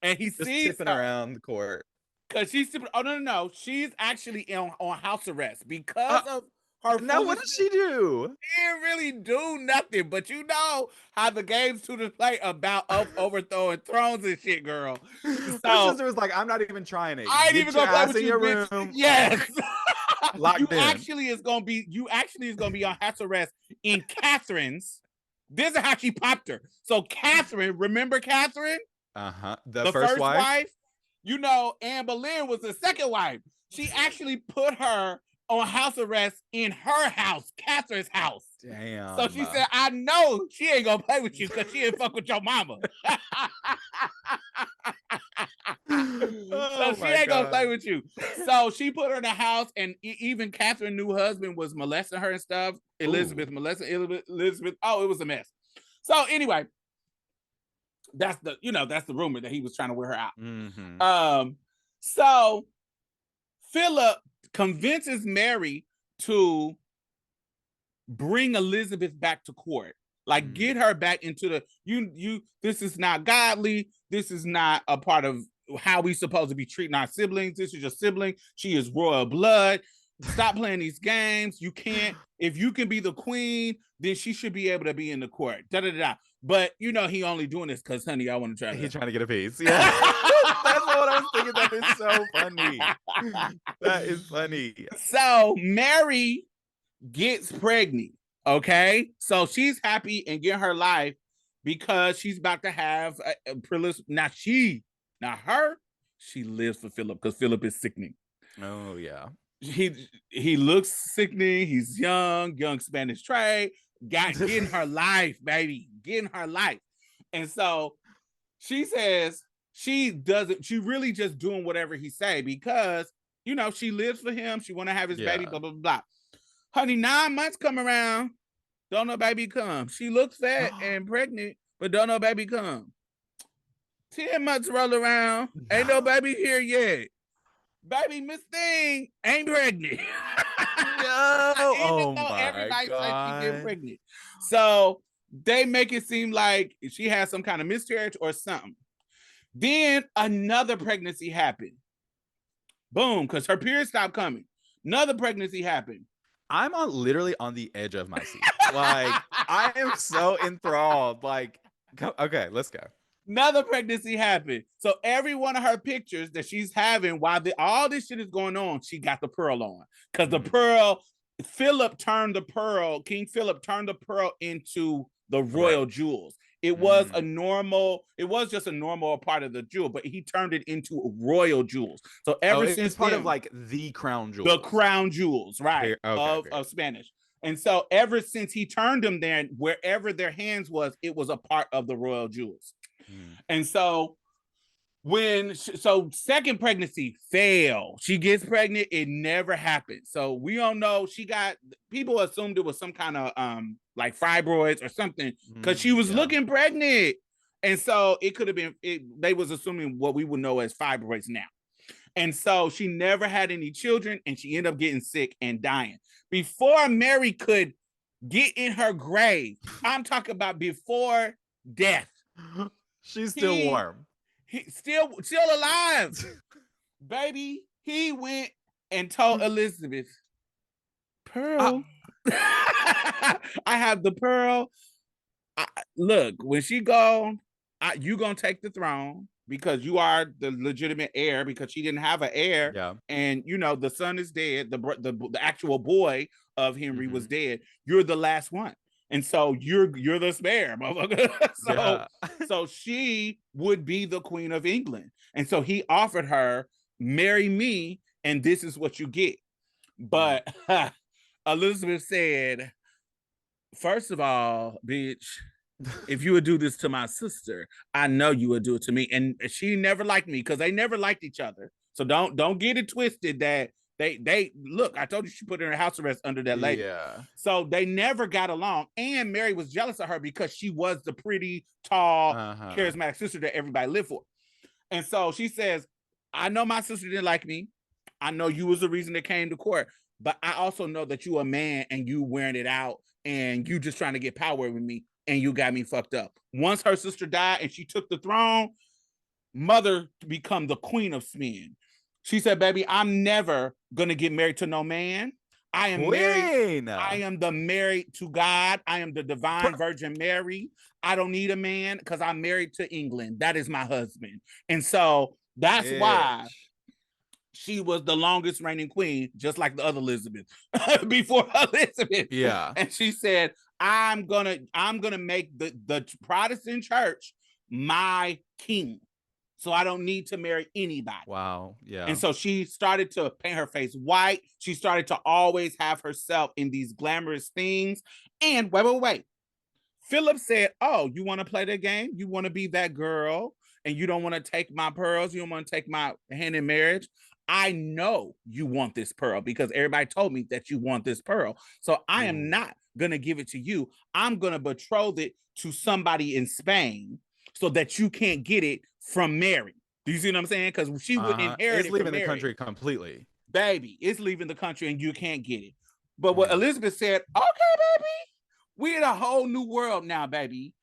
and he sees her around the court. Because she's no. She's actually on house arrest because of her. Now what did she do? She didn't really do nothing, but you know how the games to play about overthrowing thrones and shit, girl. So her sister was like, "I'm not even trying it. I ain't even gonna play with you, your bitch. Room. Yes, locked in. Actually is gonna be on house arrest in Catherine's. This is how she popped her. So Catherine, remember Catherine? The first wife. Anne Boleyn was the second wife. She actually put her on house arrest in her house, Catherine's house. Damn. So she said, I know she ain't gonna play with you because she didn't fuck with your mama. So she ain't gonna play with you. So she put her in the house, and even Catherine's new husband was molesting her and stuff. Elizabeth molesting Elizabeth. Oh, it was a mess. So anyway, that's the rumor that he was trying to wear her out. Mm-hmm. So Philip convinces Mary to bring Elizabeth back to court. Like, get her back into the this is not godly. This is not a part of how we supposed to be treating our siblings. This is your sibling. She is royal blood. Stop playing these games. You can't, if you can be the queen, then she should be able to be in the court. Da da da. But he only doing this because, honey, I want to try. He's trying to get a piece. Yeah. That's what I was thinking. That is so funny. That is funny. So Mary gets pregnant. Okay, so she's happy and getting her life because she's about to have a Prillis. She lives for Philip because Philip is sickening. Oh yeah, he looks sickening. He's young Spanish trade, getting her life, baby, getting her life. And so she says she really just doing whatever he say because she lives for him. She want to have his baby. Blah blah blah. Honey, 9 months come around, don't no baby come. She looks fat and pregnant, but don't no baby come. 10 months roll around, ain't no baby here yet. Baby Miss Thing ain't pregnant. No. Even though everybody says she get pregnant. So they make it seem like she has some kind of miscarriage or something. Then another pregnancy happened. Boom, because her period stopped coming. Another pregnancy happened. I'm literally on the edge of my seat. Like, I am so enthralled. Like, okay, let's go. Another pregnancy happened. So every one of her pictures that she's having while all this shit is going on, she got the pearl on. Because the pearl, King Philip turned the pearl into the royal jewels. It was just a normal part of the jewel, but he turned it into royal jewels. So since it's part of like the crown jewels. The crown jewels, right, of Spanish. And so ever since he turned them there, wherever their hands was, it was a part of the royal jewels. And so second pregnancy failed. She gets pregnant. It never happened. So we don't know. People assumed it was some kind of like fibroids or something because she was looking pregnant. And so it could have been, they was assuming what we would know as fibroids now. And so she never had any children and she ended up getting sick and dying. Before Mary could get in her grave, I'm talking about before death. She's still warm. He's still alive. Baby, he went and told Elizabeth, Pearl, I have the pearl. Look, when she gone, you gonna take the throne because you are the legitimate heir because she didn't have an heir. Yeah. And the son is dead. The actual boy of Henry was dead. You're the last one. And so you're the spare, motherfucker. So she would be the Queen of England. And so he offered her, marry me, and this is what you get. But Elizabeth said, first of all, bitch, if you would do this to my sister, I know you would do it to me. And she never liked me because they never liked each other. So don't get it twisted that they look, I told you she put her in house arrest under that lady. Yeah. So they never got along. And Mary was jealous of her because she was the pretty, tall, charismatic sister that everybody lived for. And so she says, I know my sister didn't like me. I know you was the reason they came to court. But I also know that you a man and you wearing it out and you just trying to get power with me and you got me fucked up. Once her sister died and she took the throne, mother become the queen of Spain. She said, baby, I'm never going to get married to no man. I am married. I am the married to God. I am the divine Virgin Mary. I don't need a man because I'm married to England. That is my husband. And so that's why she was the longest reigning queen, just like the other Elizabeth before Elizabeth. Yeah. And she said, I'm gonna make the Protestant church my king. so I don't need to marry anybody. Wow. Yeah. And so she started to paint her face white. She started to always have herself in these glamorous things. And wait. Philip said, "Oh, you want to play the game? You want to be that girl and you don't want to take my pearls? You don't want to take my hand in marriage? I know you want this pearl because everybody told me that you want this pearl. So I am not going to give it to you. I'm going to betroth it to somebody in Spain so that you can't get it from Mary." Do you see what I'm saying? Because she wouldn't inherit it's it leaving from the Mary. country completely. Baby, it's leaving the country and you can't get it. But what Elizabeth said, okay, baby, we're in a whole new world now, baby.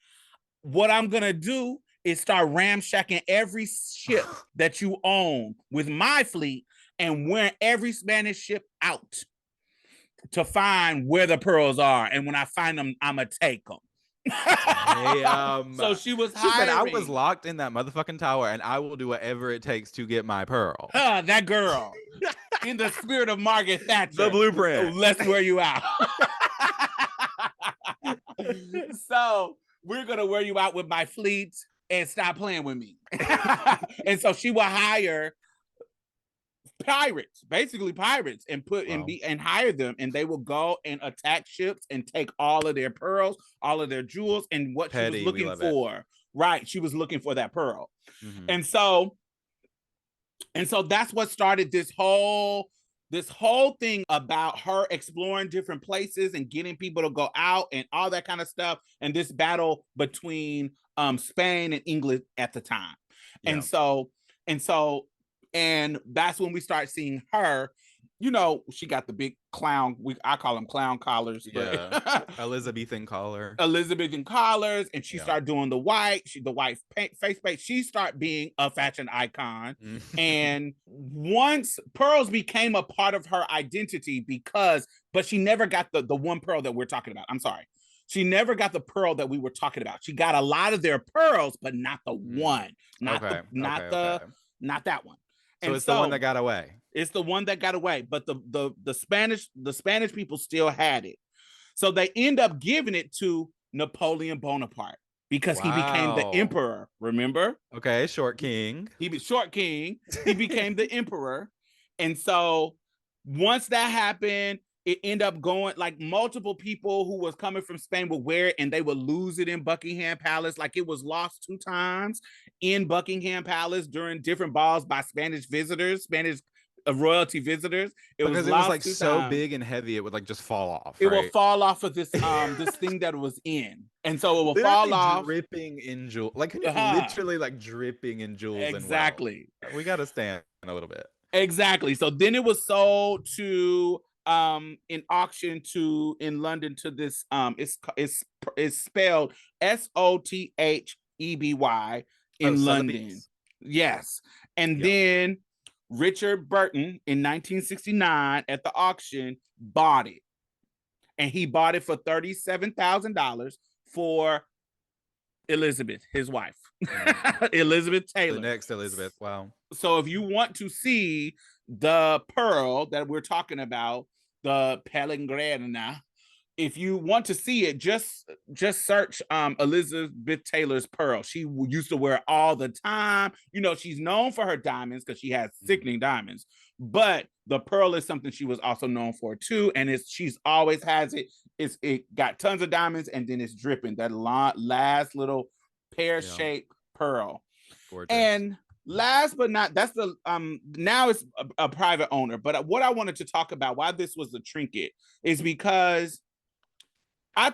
What I'm going to do is start ramshacking every ship that you own with my fleet and wearing every Spanish ship out to find where the pearls are. And when I find them, I'm going to take them. Hey, so she was she said, "I was hiring locked in that motherfucking tower, and I will do whatever it takes to get my pearl." that girl in the spirit of Margaret Thatcher. The blueprint. Let's wear you out. So we're going to wear you out with my fleet and stop playing with me. And so she will hire pirates, basically pirates, and and hire them, and they will go and attack ships and take all of their pearls, all of their jewels, and what Petty, she was looking for. Right, she was looking for that pearl. And so that's what started this whole thing about her exploring different places and getting people to go out and all that kind of stuff, and this battle between Spain and England at the time. And that's when we start seeing her. You know, she got the big clown. I call them clown collars. But Elizabethan collars, and she started doing the white. The white face paint. She started being a fashion icon. And once pearls became a part of her identity, but she never got the one pearl that we're talking about. I'm sorry. She never got the pearl that we were talking about. She got a lot of their pearls, but not the one. Not that one. So it's the one that got away. It's the one that got away, but the Spanish people still had it. So they end up giving it to Napoleon Bonaparte because he became the emperor, remember? Okay, short king. He became the emperor. And so once that happened, it ended up going, like, multiple people who was coming from Spain would wear it and they would lose it in Buckingham Palace. Like, it was lost 2 times in Buckingham Palace during different balls by Spanish royalty visitors. Because it was like so big and heavy, it would like just fall off. It will fall off of this this thing that it was in, and so it will fall off, dripping in jewels, like literally like dripping in jewels. Exactly. We got to stand a little bit. Exactly. So then it was sold to in auction in London to this it's spelled Sotheby in London. Yes. And then Richard Burton in 1969 at the auction bought it. And he bought it for $37,000 for Elizabeth, his wife. Elizabeth Taylor. The next Elizabeth. Wow. So if you want to see the pearl that we're talking about, the Pellegrina, if you want to see it, just search Elizabeth Taylor's pearl. She used to wear it all the time. You know, she's known for her diamonds because she has sickening diamonds, but the pearl is something she was also known for too. And she's always has it. It got tons of diamonds, and then it's dripping. That last little pear-shaped pearl. Gorgeous. And last but not, that's the now it's a private owner. But what I wanted to talk about why this was a trinket is because I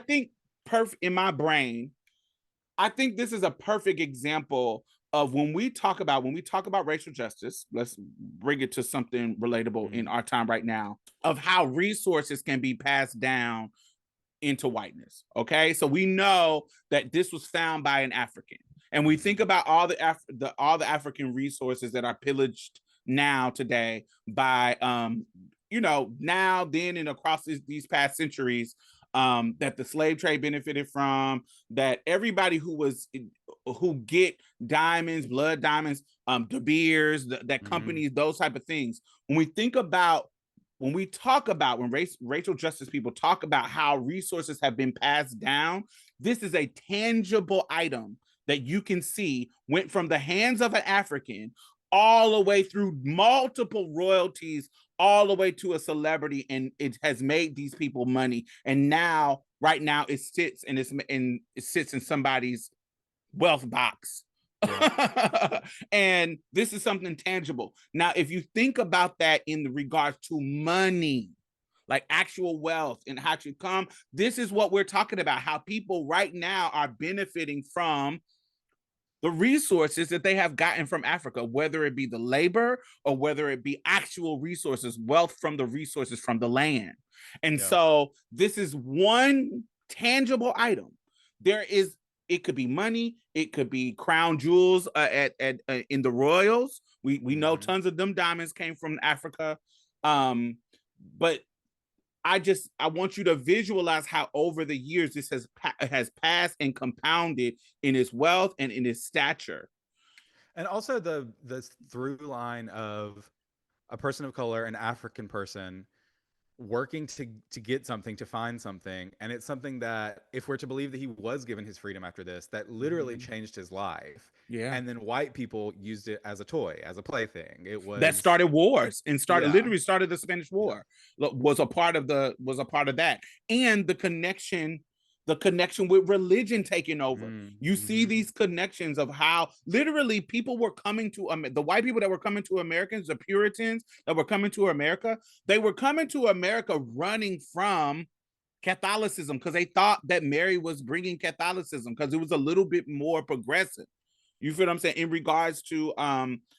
think in my brain, I think this is a perfect example of when we talk about racial justice. Let's bring it to something relatable in our time right now, of how resources can be passed down into whiteness. Okay, so we know that this was found by an African. And we think about all the African resources that are pillaged today by now, then, and across these past centuries, that the slave trade benefited from, that everybody who get diamonds, blood diamonds, De Beers, that companies, those type of things. When racial justice people talk about how resources have been passed down, this is a tangible item that you can see went from the hands of an African all the way through multiple royalties, all the way to a celebrity, and it has made these people money. And now, right now, it sits in somebody's wealth box. Yeah. And this is something tangible. Now, if you think about that in regards to money, like actual wealth and how to come, this is what we're talking about, how people right now are benefiting from the resources that they have gotten from Africa, whether it be the labor or whether it be actual resources, wealth from the resources from the land. And so this is one tangible item. It could be money, it could be crown jewels in the royals. We know tons of them diamonds came from Africa. But I want you to visualize how over the years this has passed and compounded in its wealth and in its stature. And also the through line of a person of color, an African person, working to get something, to find something. And it's something that, if we're to believe that he was given his freedom after this, that literally changed his life. Yeah. And then white people used it as a toy, as a plaything. It was that started wars and literally started the Spanish War. Was a part of that. And the connection with religion taking over. You see these connections of how literally people were coming to the white people that were coming to Americans, the Puritans that were coming to America, they were coming to America running from Catholicism because they thought that Mary was bringing Catholicism because it was a little bit more progressive. You feel what I'm saying? In regards to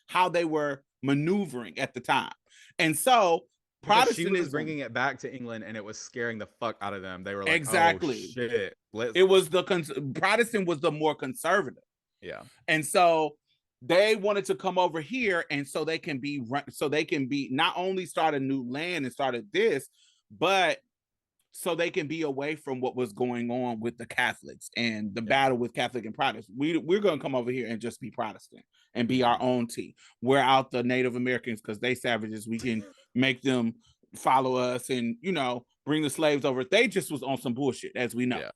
how they were maneuvering at the time. And so Protestantism, she was bringing it back to England, and it was scaring the fuck out of them. They were like, exactly. "Oh shit!" It was Protestant was the more conservative. Yeah, and so they wanted to come over here, and so they can be not only start a new land and started this, but so they can be away from what was going on with the Catholics and the battle with Catholic and Protestant. We're going to come over here and just be Protestant and be our own tea. We're out the Native Americans because they savages. We can make them follow us and, bring the slaves over. They just was on some bullshit, as we know. Yeah.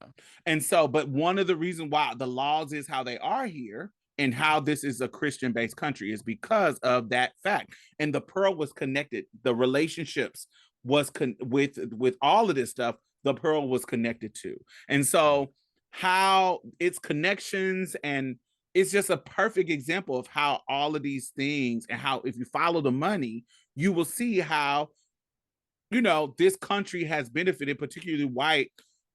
And so, but one of the reasons why the laws is how they are here and how this is a Christian-based country is because of that fact. And the pearl was connected. The relationships was with all of this stuff, the pearl was connected to. And so how its connections, and it's just a perfect example of how all of these things, and how if you follow the money, you will see how, this country has benefited, particularly white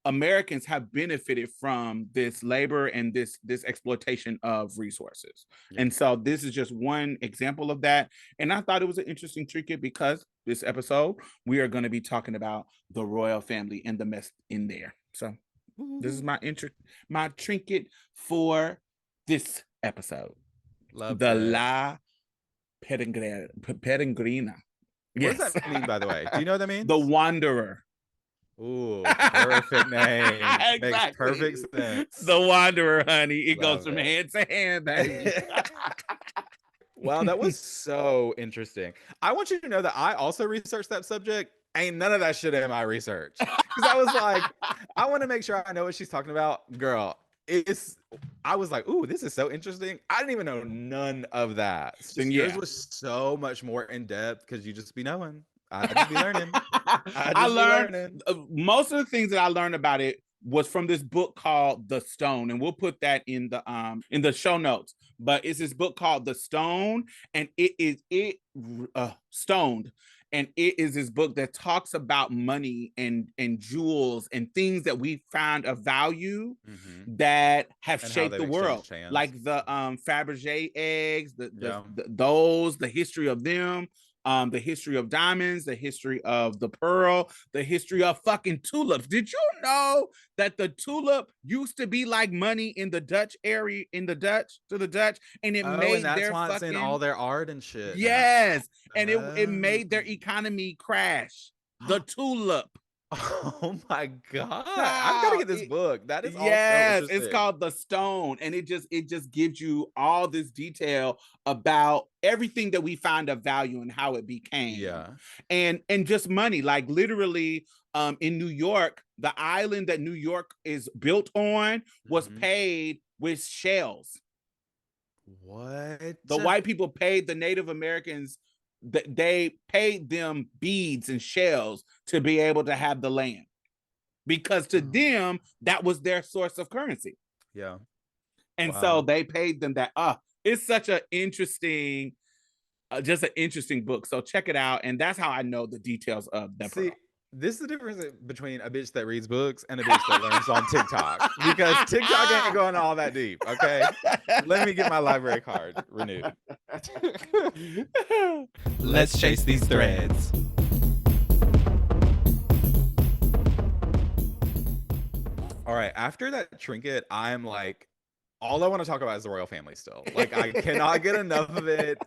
Americans have benefited from this labor and this exploitation of resources. Yeah. And so this is just one example of that. And I thought it was an interesting trinket because this episode, we are going to be talking about the royal family and the mess in there. So this is my trinket for this episode. Love the that. La Peregrina. What does that mean, by the way? Do you know what that means? The Wanderer. Ooh, perfect name. Exactly. Makes perfect sense. The Wanderer, honey. It goes from hand to hand, baby. Wow, that was so interesting. I want you to know that I also researched that subject. Ain't none of that shit in my research. Because I was like, I want to make sure I know what she's talking about. Girl, I was like, ooh, this is so interesting. I didn't even know none of that. Yours was so much more in depth because you just be knowing. I just be learning. I learned most of the things that I learned about it was from this book called The Stone, and we'll put that in the show notes. But it's this book called The Stone, and it is Stoned, and it is this book that talks about money and jewels and things that we found of value that have shaped the world, like the Fabergé eggs, the history of them. The history of diamonds, the history of the pearl, the history of fucking tulips. Did you know that the tulip used to be like money in the Dutch area, and it made that's their why it's in all their art and shit. Yes, and it made their economy crash. The tulip. Oh my god! I've got to get this book. That is it's called The Stone, and it just gives you all this detail about everything that we find of value and how it became. Yeah, and just money, like literally, in New York, the island that New York is built on was paid with shells. What? The white people paid the Native Americans, they paid them beads and shells to be able to have the land, because to them that was their source of currency. Yeah. And Wow. so they paid them that. It's such an interesting, just an interesting book. So check it out. And that's how I know the details of the See, pearl. this is the difference between a bitch that reads books and a bitch that learns on TikTok, because TikTok ain't going all that deep. Okay, let me get my library card renewed. Let's chase these threads. All right, after that trinket, I'm like, all I want to talk about is the royal family still. Like, I cannot get enough of it.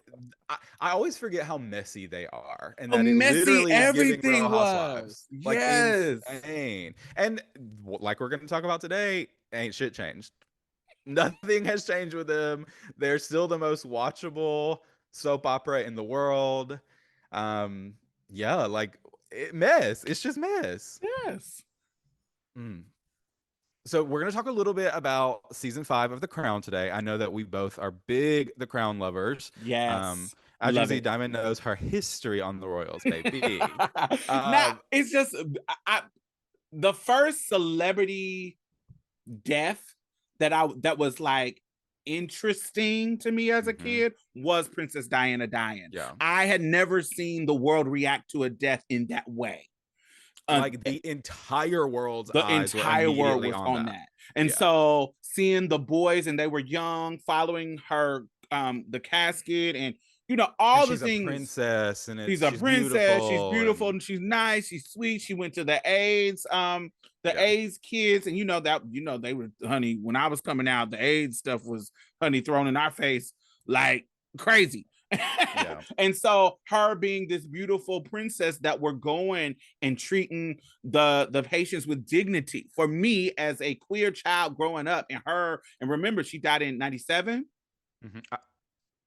I always forget how messy they are, and that it Messy literally is giving Real everything was. Housewives. Like, Yes. insane. And like we're going to talk about today, ain't shit changed. Nothing has changed with them. They're still the most watchable soap opera in the world. Yeah, like, mess. It's just mess. Yes. Mm. So we're going to talk a little bit about season 5 of The Crown today. I know that we both are big The Crown lovers. Yes. As you Love can see, it. Diamond knows her history on the royals, baby. Now, it's just the first celebrity death that was like interesting to me as a kid was Princess Diana dying. Yeah. I had never seen the world react to a death in that way. Like, the entire world's The eyes were entire world immediately was on on that. that. And Yeah. so seeing the boys, and they were young, following her, the casket, and all And the she's a things. princess, and She's a she's princess. She's beautiful, beautiful, and and she's nice. She's sweet. She went to the AIDS, yeah. AIDS kids, and they were, honey. When I was coming out, the AIDS stuff was, honey, thrown in our face like crazy. Yeah. And so her being this beautiful princess that we're going and treating the patients with dignity. For me as a queer child growing up, and remember, she died in 97.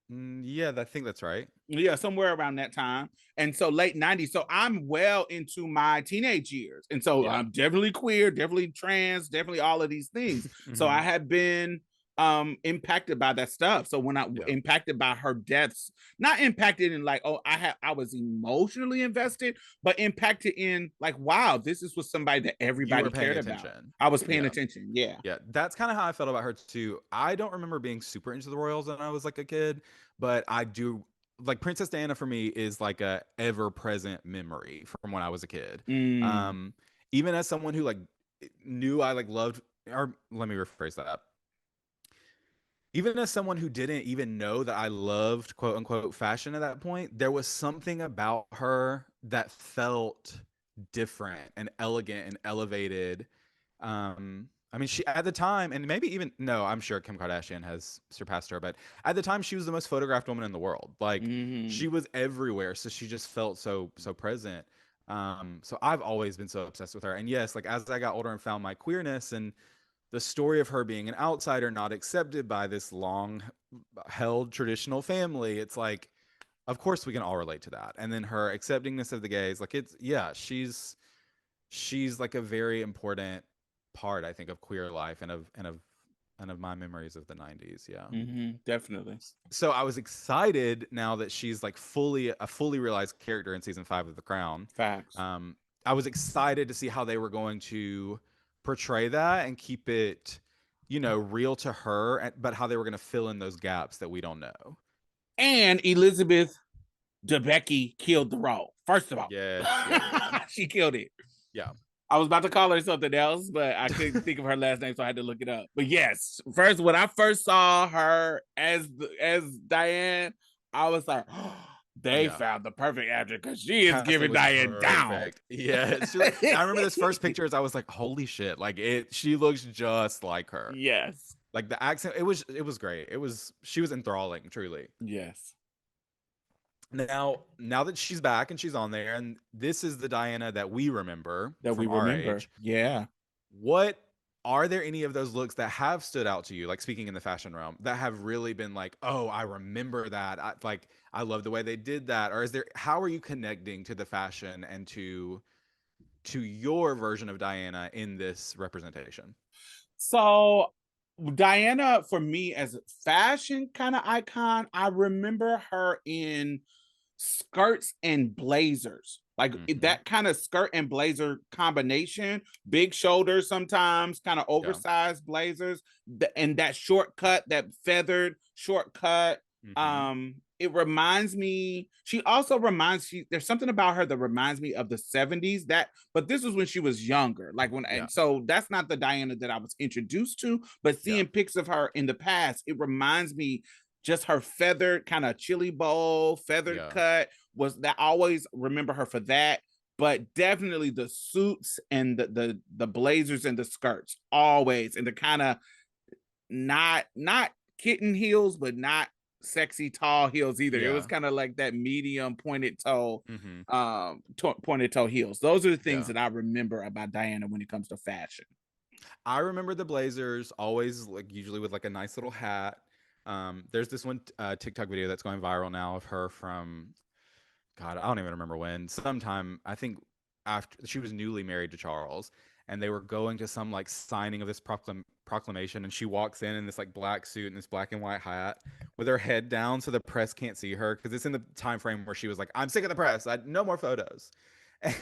Yeah, I think that's right. Yeah, somewhere around that time. And so late 90s. So I'm well into my teenage years. And so Yeah. I'm definitely queer, definitely trans, definitely all of these things. So I had been impacted by that stuff. So when I impacted by her deaths, not impacted in like, I was emotionally invested, but impacted in like, wow, this was somebody that You were everybody paying cared about. attention. I was paying attention. Yeah. Yeah, that's kind of how I felt about her too. I don't remember being super into the royals when I was like a kid, but I do, like, Princess Diana for me is like a ever present memory from when I was a kid. Even as someone who like knew I like loved, or let me rephrase that. Even as someone who didn't even know that I loved quote unquote fashion at that point, there was something about her that felt different and elegant and elevated. I mean, she at the time, and maybe even no, I'm sure Kim Kardashian has surpassed her, but at the time she was the most photographed woman in the world. Like, she was everywhere, so she just felt so present. So I've always been so obsessed with her. And yes, like, as I got older and found my queerness, and the story of her being an outsider, not accepted by this long held traditional family, it's like, of course we can all relate to that. And then her acceptingness of the gays, like, it's, yeah, she's like a very important part, I think, of queer life and of my memories of the 90s. Yeah. Definitely. So I was excited now that she's like a fully realized character in season 5 of The Crown. Facts. I was excited to see how they were going to portray that and keep it, real to her, but how they were going to fill in those gaps that we don't know. And Elizabeth Debicki killed the role. First of all, Yes. she killed it. Yeah. I was about to call her something else, but I couldn't think of her last name, so I had to look it up. But yes, when I first saw her as Diane, I was like, they found the perfect actor, because she is giving Diane down. Yeah. I remember this first pictures. I was like, holy shit. Like, she looks just like her. Yes. Like, the accent, it was great. She was enthralling, truly. Yes. Now that she's back and she's on there, and this is the Diana that we remember from our age. Yeah. What are there any of those looks that have stood out to you, like, speaking in the fashion realm, that have really been like, oh, I remember that, I love the way they did that? Or how are you connecting to the fashion and to your version of Diana in this representation? So Diana, for me, as a fashion kind of icon, I remember her in skirts and blazers. Like that kind of skirt and blazer combination, big shoulders sometimes, kind of Yeah. oversized blazers, and that shortcut, that feathered shortcut. It reminds me, there's something about her that reminds me of the 70s, but this was when she was younger. Like and so that's not the Diana that I was introduced to, but seeing pics of her in the past, it reminds me just her feathered kind of chili bowl, feathered cut was that. I always remember her for that, but definitely the suits and the blazers and the skirts always, and the kind of not kitten heels, but not sexy tall heels either. It was kind of like that medium pointed toe, pointed toe heels. Those are the things that I remember about Diana when it comes to fashion. I remember the blazers always, like, usually with like a nice little hat. There's this one TikTok video that's going viral now of her from, God, I don't even remember when. Sometime, I think after she was newly married to Charles, and they were going to some like signing of this proclamation, and she walks in this like black suit and this black and white hat with her head down so the press can't see her, because it's in the time frame where she was like, I'm sick of the press, no more photos,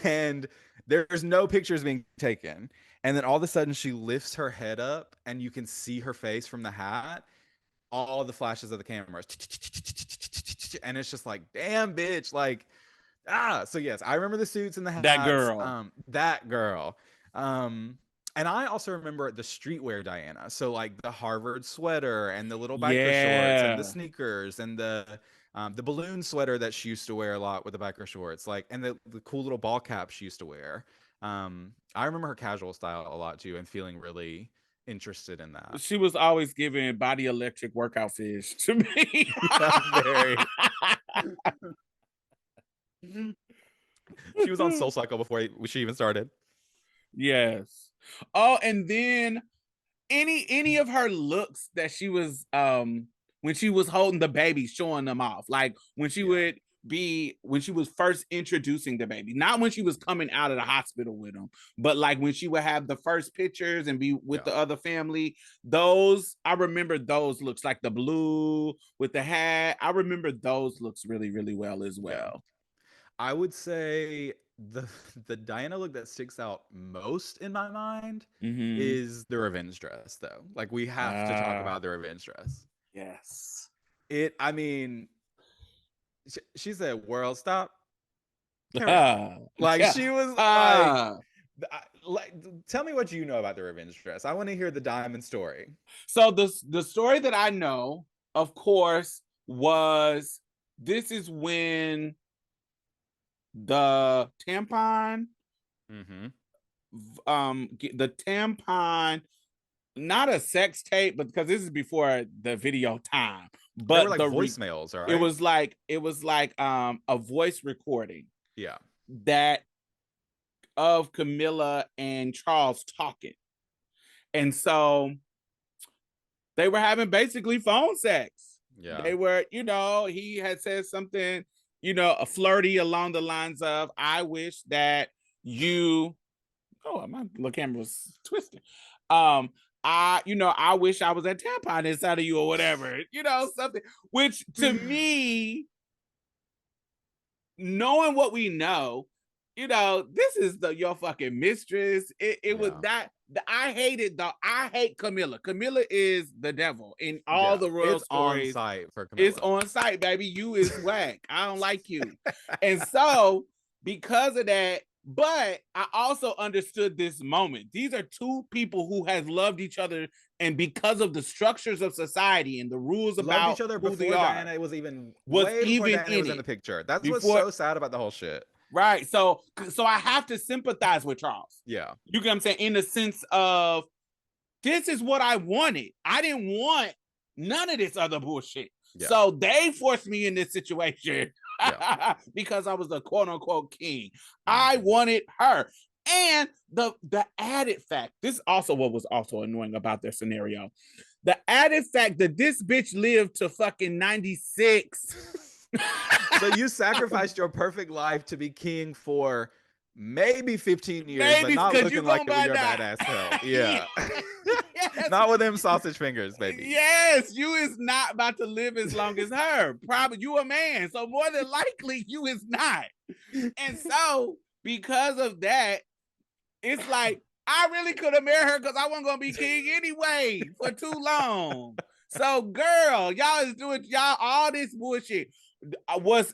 and there's no pictures being taken. And then all of a sudden she lifts her head up and you can see her face from the hat, all the flashes of the cameras, and it's just like, damn, bitch, like, so yes, I remember the suits and the hats. That girl. And I also remember the streetwear Diana. So like the Harvard sweater and the little biker shorts and the sneakers and the balloon sweater that she used to wear a lot with the biker shorts, like, and the cool little ball cap she used to wear. I remember her casual style a lot too, and feeling really interested in that. She was always giving Body Electric workout fish to me. Very. She was on Soul Cycle before she even started. Yes. Oh, and then any of her looks that she was when she was holding the baby, showing them off, like when she would be, when she was first introducing the baby, not when she was coming out of the hospital with him, but like when she would have the first pictures and be with the other family. Those, I remember those looks, like the blue with the hat. I remember those looks really, really well as well. I would say the Diana look that sticks out most in my mind is the revenge dress, though. Like, we have to talk about the revenge dress. Yes. I mean, she said, "World, stop." Like, she was like, tell me what you know about the revenge dress. I want to hear the diamond story. So the story that I know, of course, was this is when the tampon, the tampon, not a sex tape, but because this is before the video time, but they were like voicemails, right? It was like a voice recording, yeah, that of Camilla and Charles talking, and so they were having basically phone sex. Yeah, they were, he had said something, a flirty along the lines of, I wish that you, my little camera was twisting. I wish I was a tampon inside of you, or whatever, something, which to me, knowing what we know, this is your fucking mistress. It was that, I hate Camilla. Camilla is the devil in all the royal stories. It's on site for Camilla. It's on site, baby. You is whack. I don't like you. And so, because of that, but I also understood this moment. These are two people who has loved each other, and because of the structures of society and the rules about each other who before they are, Diana was even in the picture. That's what's so sad about the whole shit. Right. So I have to sympathize with Charles. Yeah. You get what I'm saying? In the sense of, this is what I wanted. I didn't want none of this other bullshit. Yeah. So they forced me in this situation because I was the quote unquote king. I wanted her. And the added fact, this is also what was also annoying about their scenario. The added fact that this bitch lived to fucking 96. So you sacrificed your perfect life to be king for maybe 15 years, but not looking like you're a badass hell. Yeah. Not with them sausage fingers, baby. Yes, you is not about to live as long as her. Probably you a man, so more than likely you is not. And so because of that, it's like I really could have married her because I wasn't gonna be king anyway for too long. So, girl, y'all is doing y'all all this bullshit was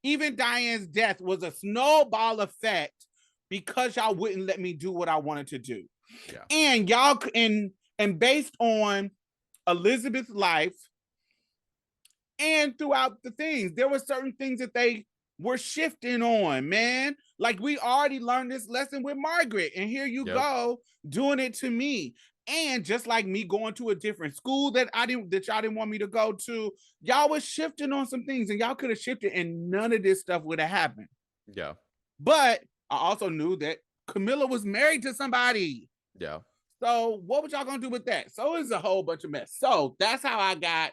even Diane's death was a snowball effect because y'all wouldn't let me do what I wanted to do. Yeah. And y'all and based on Elizabeth's life and throughout the things, there were certain things that they were shifting on, man. Like we already learned this lesson with Margaret, and here you go doing it to me. And just like me going to a different school that y'all didn't want me to go to, y'all was shifting on some things, and y'all could have shifted, and none of this stuff would have happened. Yeah. But I also knew that Camilla was married to somebody. Yeah. So what was y'all gonna do with that? So it's a whole bunch of mess. So that's how I got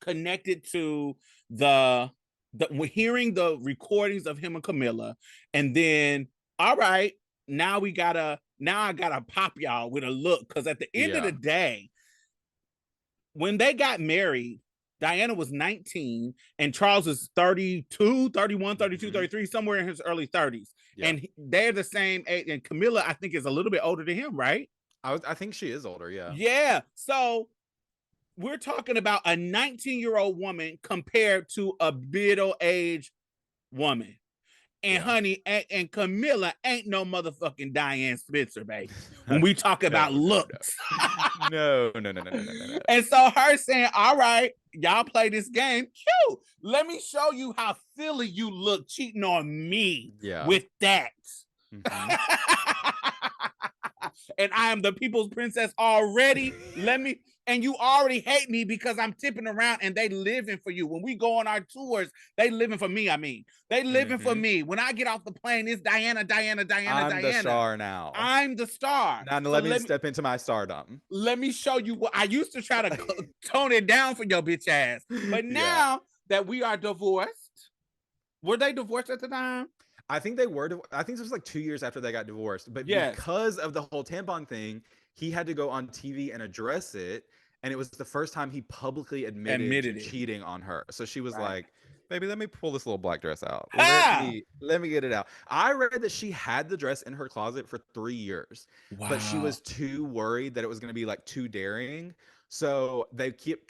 connected to the hearing the recordings of him and Camilla, and then all right, now I gotta pop y'all with a look, because at the end of the day, when they got married, Diana was 19 and Charles is 32, 31, 32, 33, somewhere in his early 30s. Yeah. And they're the same age. And Camilla, I think, is a little bit older than him, right? I think she is older, yeah. Yeah. So we're talking about a 19-year-old woman compared to a middle-aged woman. And honey, and Camilla ain't no motherfucking Diane Spencer, baby. When we talk about looks. No. And so her saying, all right, y'all play this game. Cute. Let me show you how silly you look cheating on me with that. And I am the people's princess already. And you already hate me because I'm tipping around and they living for you. When we go on our tours, they living for me. They living for me. When I get off the plane, it's Diana. I'm the star now. I'm the star. Now let me step into my stardom. Let me show you what I used to try to tone it down for your bitch ass. But now that we are divorced, were they divorced at the time? I think they were. I think this was like 2 years after they got divorced. But because of the whole tampon thing, he had to go on TV and address it. And it was the first time he publicly admitted to cheating on her. So she was like, baby, let me pull this little black dress out. Let me get it out. I read that she had the dress in her closet for 3 years. Wow. But she was too worried that it was going to be like too daring. So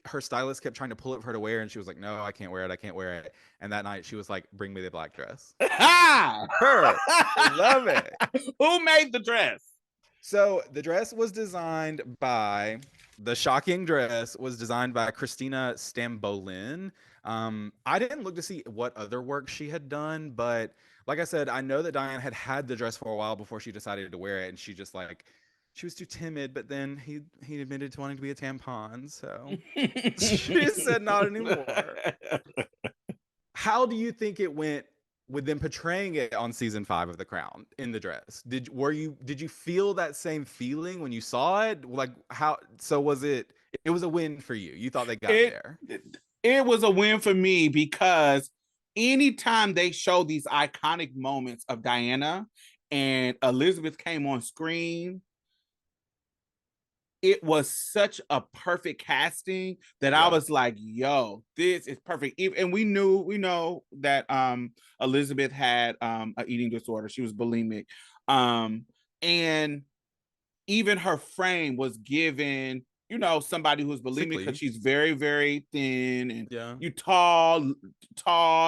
her stylist kept trying to pull it for her to wear. And she was like, no, I can't wear it. And that night she was like, bring me the black dress. Her. Love it. Who made the dress? So the dress was designed by... The shocking dress was designed by Christina Stambolin. I didn't look to see what other work she had done, but like I said, I know that Diane had the dress for a while before she decided to wear it, and she was too timid, but then he admitted to wanting to be a tampon, so she said not anymore. How do you think it went with them portraying it on season 5 of The Crown in the dress? Did you feel that same feeling when you saw it? Like was it was a win for you? You thought they got there? It was a win for me because anytime they show these iconic moments of Diana and Elizabeth came on screen, it was such a perfect casting that I was like, yo, this is perfect. And we know that Elizabeth had an eating disorder. She was bulimic. And even her frame was given, somebody who's bulimic because she's very, very thin and you tall,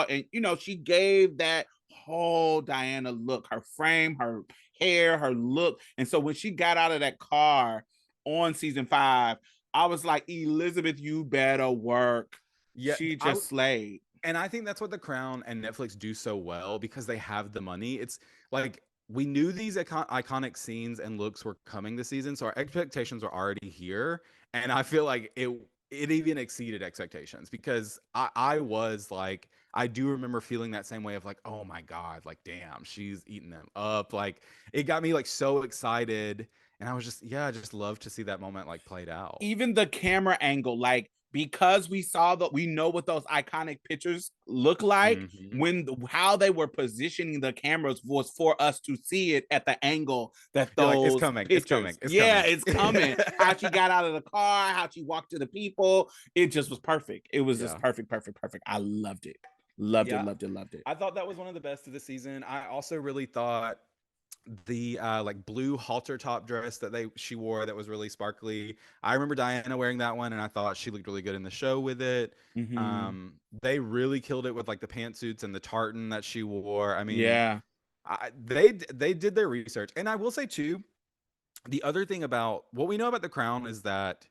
and she gave that whole Diana look, her frame, her hair, her look. And so when she got out of that car on season 5, I was like, Elizabeth, you better work. Yeah, she just slayed. And I think that's what The Crown and Netflix do so well, because they have the money. It's like we knew these iconic scenes and looks were coming this season, so our expectations were already here. And I feel like it even exceeded expectations, because I was like, I do remember feeling that same way of like, oh my God, like, damn, she's eating them up. Like, it got me like so excited. And I was just, I just love to see that moment like played out. Even the camera angle, like because we know what those iconic pictures look like Mhm. when how they were positioning the cameras was for us to see it at the angle that You're like, it's those coming, it's coming, pictures. it's Yeah, coming. it's coming. How she got out of the car, how she walked to the people. It just was perfect. It was just Yeah. perfect, perfect, perfect. I loved it. Loved it, Yeah. loved it, loved it. I thought that was one of the best of the season. I also really thought the like blue halter top dress that she wore that was really sparkly. I remember Diana wearing that one and I thought she looked really good in the show with it. Mm-hmm. They really killed it with like the pantsuits and the tartan that she wore. I mean, Yeah. they did their research. And I will say too, the other thing about what we know about The Crown is that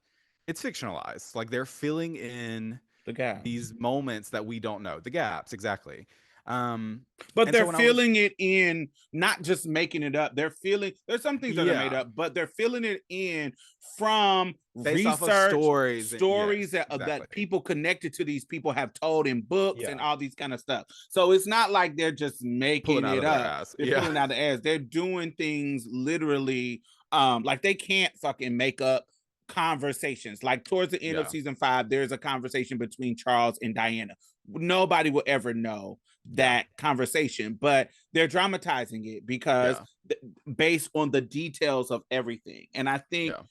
it's fictionalized. Like they're filling in The gaps. these moments that we don't know, the gaps, exactly. Um, But and so they're when I was, filling it in, not just making it up. They're filling, there's some things that are made yeah, up, but they're filling it in from based off of research, stories, stories yes, that exactly, people connected to these people have told in books and yeah, all these kind of stuff. So it's not like they're just pulling making out it of their up. ass, They're yeah, pulling out the ass. They're doing things literally, like they can't fucking make up conversations. Like towards the end of yeah, season 5, there's a conversation between Charles and Diana. Nobody will ever know yeah, that conversation, but they're dramatizing it because yeah, based on the details of everything. And I think yeah,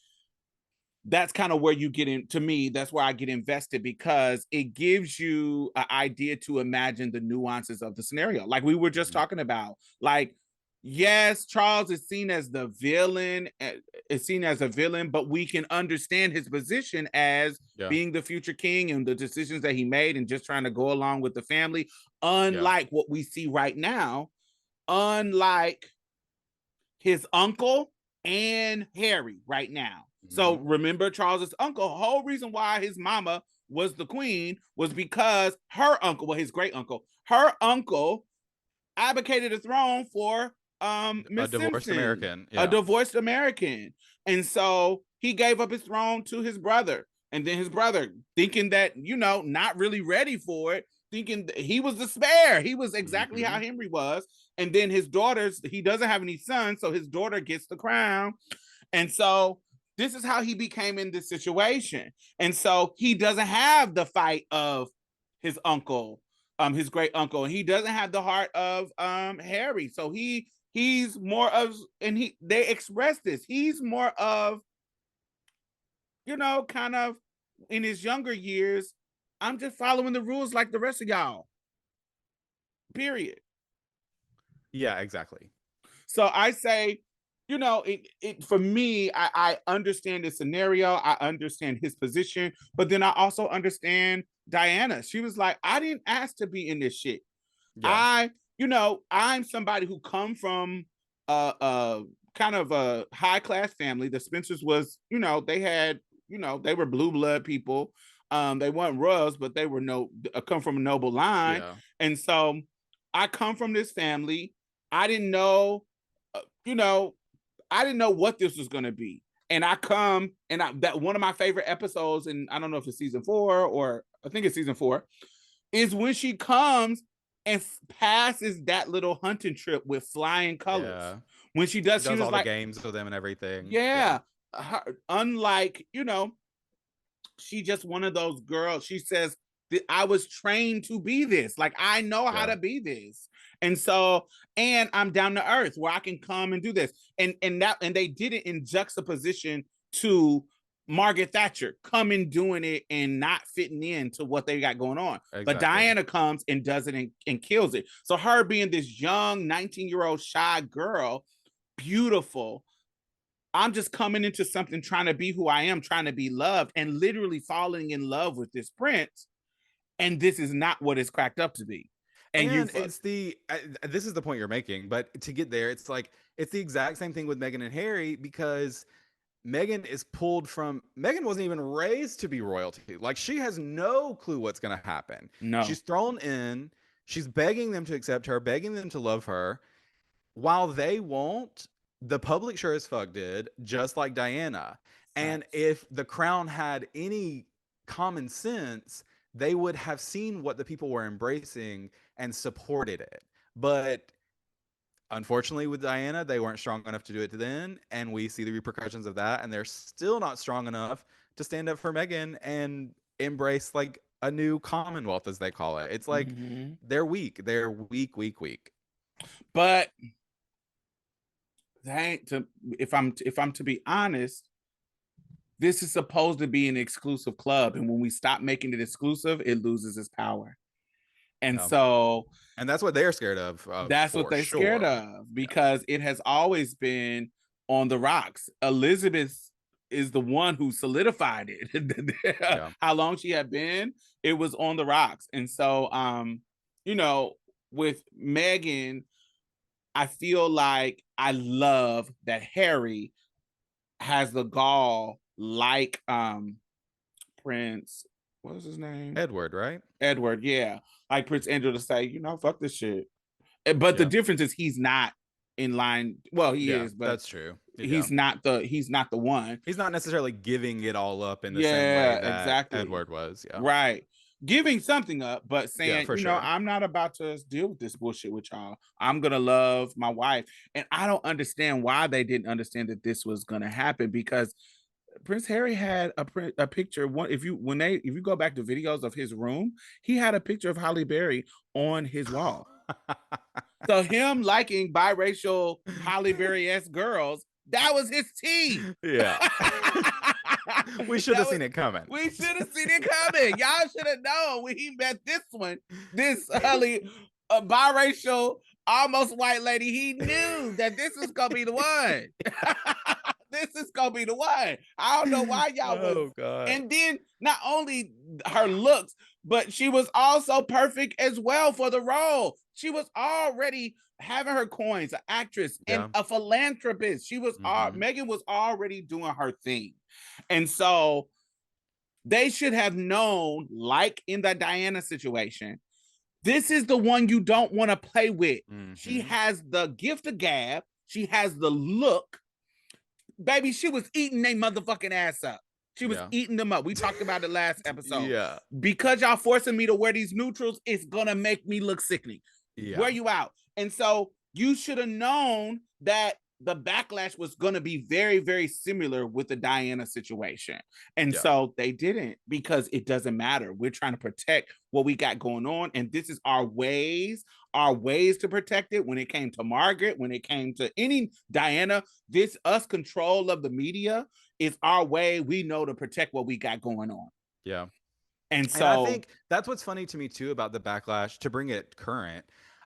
that's kind of where you get in. To me, that's where I get invested because it gives you an idea to imagine the nuances of the scenario. Like we were just mhm, talking about, like, yes, Charles is seen as the villain, is seen as a villain, but we can understand his position as yeah, being the future king and the decisions that he made and just trying to go along with the family. yeah, Unlike what we see right now, unlike his uncle and Harry right now. So mhm, remember Charles's uncle, the whole reason why his mama was the queen was because her uncle, well, his great uncle, her uncle advocated a throne for a Miss divorced Simpson, American, a yeah, divorced American. And so he gave up his throne to his brother. And then his brother, thinking that, not really ready for it, thinking he was the spare. He was exactly how mhm, Henry was. And then his daughters, he doesn't have any sons, so his daughter gets the crown. And so this is how he became in this situation. And so he doesn't have the fight of his uncle, his great uncle, and he doesn't have the heart of Harry. So he's more of, and they express this. He's more of, kind of in his younger years. I'm just following the rules like the rest of y'all. Period. yeah, exactly, So I say, it for me, I understand the scenario, I understand his position, but then I also understand Diana. She was like, I didn't ask to be in this shit. yeah, I'm somebody who come from a kind of a high class family. The Spencers was, they had, they were blue blood people. They weren't royals, but they were come from a noble line. yeah, And so I come from this family. I didn't know, uh, you know, I didn't know what this was going to be. And I come and that one of my favorite episodes, and I don't know if it's season 4 or I think it's season 4, is when she comes and passes that little hunting trip with flying colors. yeah. When she She does, she does was all the like, games with them and everything, yeah, yeah. Unlike, she just one of those girls. She says, I was trained to be this. Like, I know how yeah, to be this. And so, and I'm down to earth where I can come and do this. And they did it in juxtaposition to Margaret Thatcher coming doing it and not fitting into what they got going on. But exactly. Diana comes and does it and kills it. So her being this young 19-year-old shy girl, beautiful, I'm just coming into something trying to be who I am, trying to be loved, and literally falling in love with this prince. And this is not what it's cracked up to be. And you, And it's this is the point you're making, but to get there, it's like it's the exact same thing with Meghan and Harry because Meghan wasn't even raised to be royalty. Like she has no clue what's going to happen. no She's thrown in, she's begging them to accept her, begging them to love her. While they won't, the public sure as fuck did, just like Diana. And facts. if the crown had any common sense, they would have seen what the people were embracing and supported it. But unfortunately, with Diana, they weren't strong enough to do it then. And we see the repercussions of that. And they're still not strong enough to stand up for Meghan. And embrace like a new commonwealth, as they call it. It's like they're weak. They're weak. But that ain't to, if I'm to be honest, this is supposed to be an exclusive club, and when we stop making it exclusive, it loses its power. And so and that's what they're scared of. That's what they're scared of, because it has always been on the rocks. Elizabeth is the one who solidified it. How long she had been, it was on the rocks. And so, you know, with Meghan, I feel like I love that Harry has the gall, like Prince, what was his name? Edward, right? Edward, yeah. Like Prince Andrew, to say, you know, fuck this shit. But the difference is he's not in line. Well, he is, but that's true. He's not the one. He's not necessarily giving it all up in the same way that Edward was. Yeah. Right. Giving something up, but saying, you know, I'm not about to deal with this bullshit with y'all. I'm gonna love my wife. And I don't understand why they didn't understand that this was gonna happen, because Prince Harry had a picture. If you go back to videos of his room, he had a picture of Halle Berry on his wall. So him liking biracial Halle Berry-esque girls, that was his tea. Yeah. We should have seen it coming. We should have seen it coming. Y'all should have known when he met this Halle, a biracial, almost white lady. He knew that this was gonna be the one. This is gonna be the one. I don't know why y'all was. God. And then not only her looks, but she was also perfect as well for the role. She was already having her coins, an actress and a philanthropist. She was Meghan was already doing her thing. And so they should have known, like in the Diana situation, this is the one you don't want to play with. She has the gift of gab. She has the look. Baby, she was eating their motherfucking ass up. She was eating them up. We talked about it last episode. Yeah. Because y'all forcing me to wear these neutrals, it's gonna make me look sickening. Yeah. Wear you out. And so you should have known that the backlash was going to be very, very similar with the Diana situation. And so they didn't, because it doesn't matter. We're trying to protect what we got going on. And this is our ways to protect it. When it came to Margaret, when it came to any Diana, us control of the media is our way. We know to protect what we got going on. Yeah. And so I think that's what's funny to me too about the backlash, to bring it current.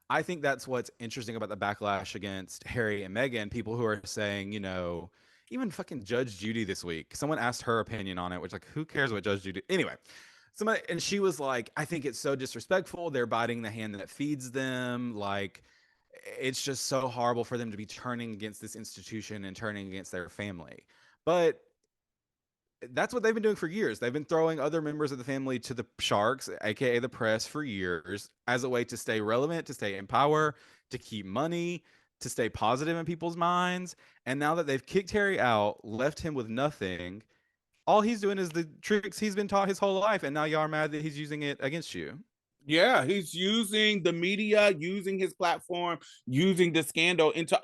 I think that's what's interesting about the backlash against Harry and Meghan. People who are saying, you know, even fucking Judge Judy this week, someone asked her opinion on it, which, like, who cares what Judge Judy? Anyway, and she was like, I think it's so disrespectful. They're biting the hand that feeds them. Like, it's just so horrible for them to be turning against this institution and turning against their family. But that's what they've been doing for years. They've been throwing other members of the family to the sharks, aka the press, for years, as a way to stay relevant, to stay in power, to keep money, to stay positive in people's minds. And now that they've kicked Harry out, left him with nothing, all he's doing is the tricks he's been taught his whole life, and now y'all are mad that he's using it against you. Yeah, he's using the media, using his platform, using the scandal into,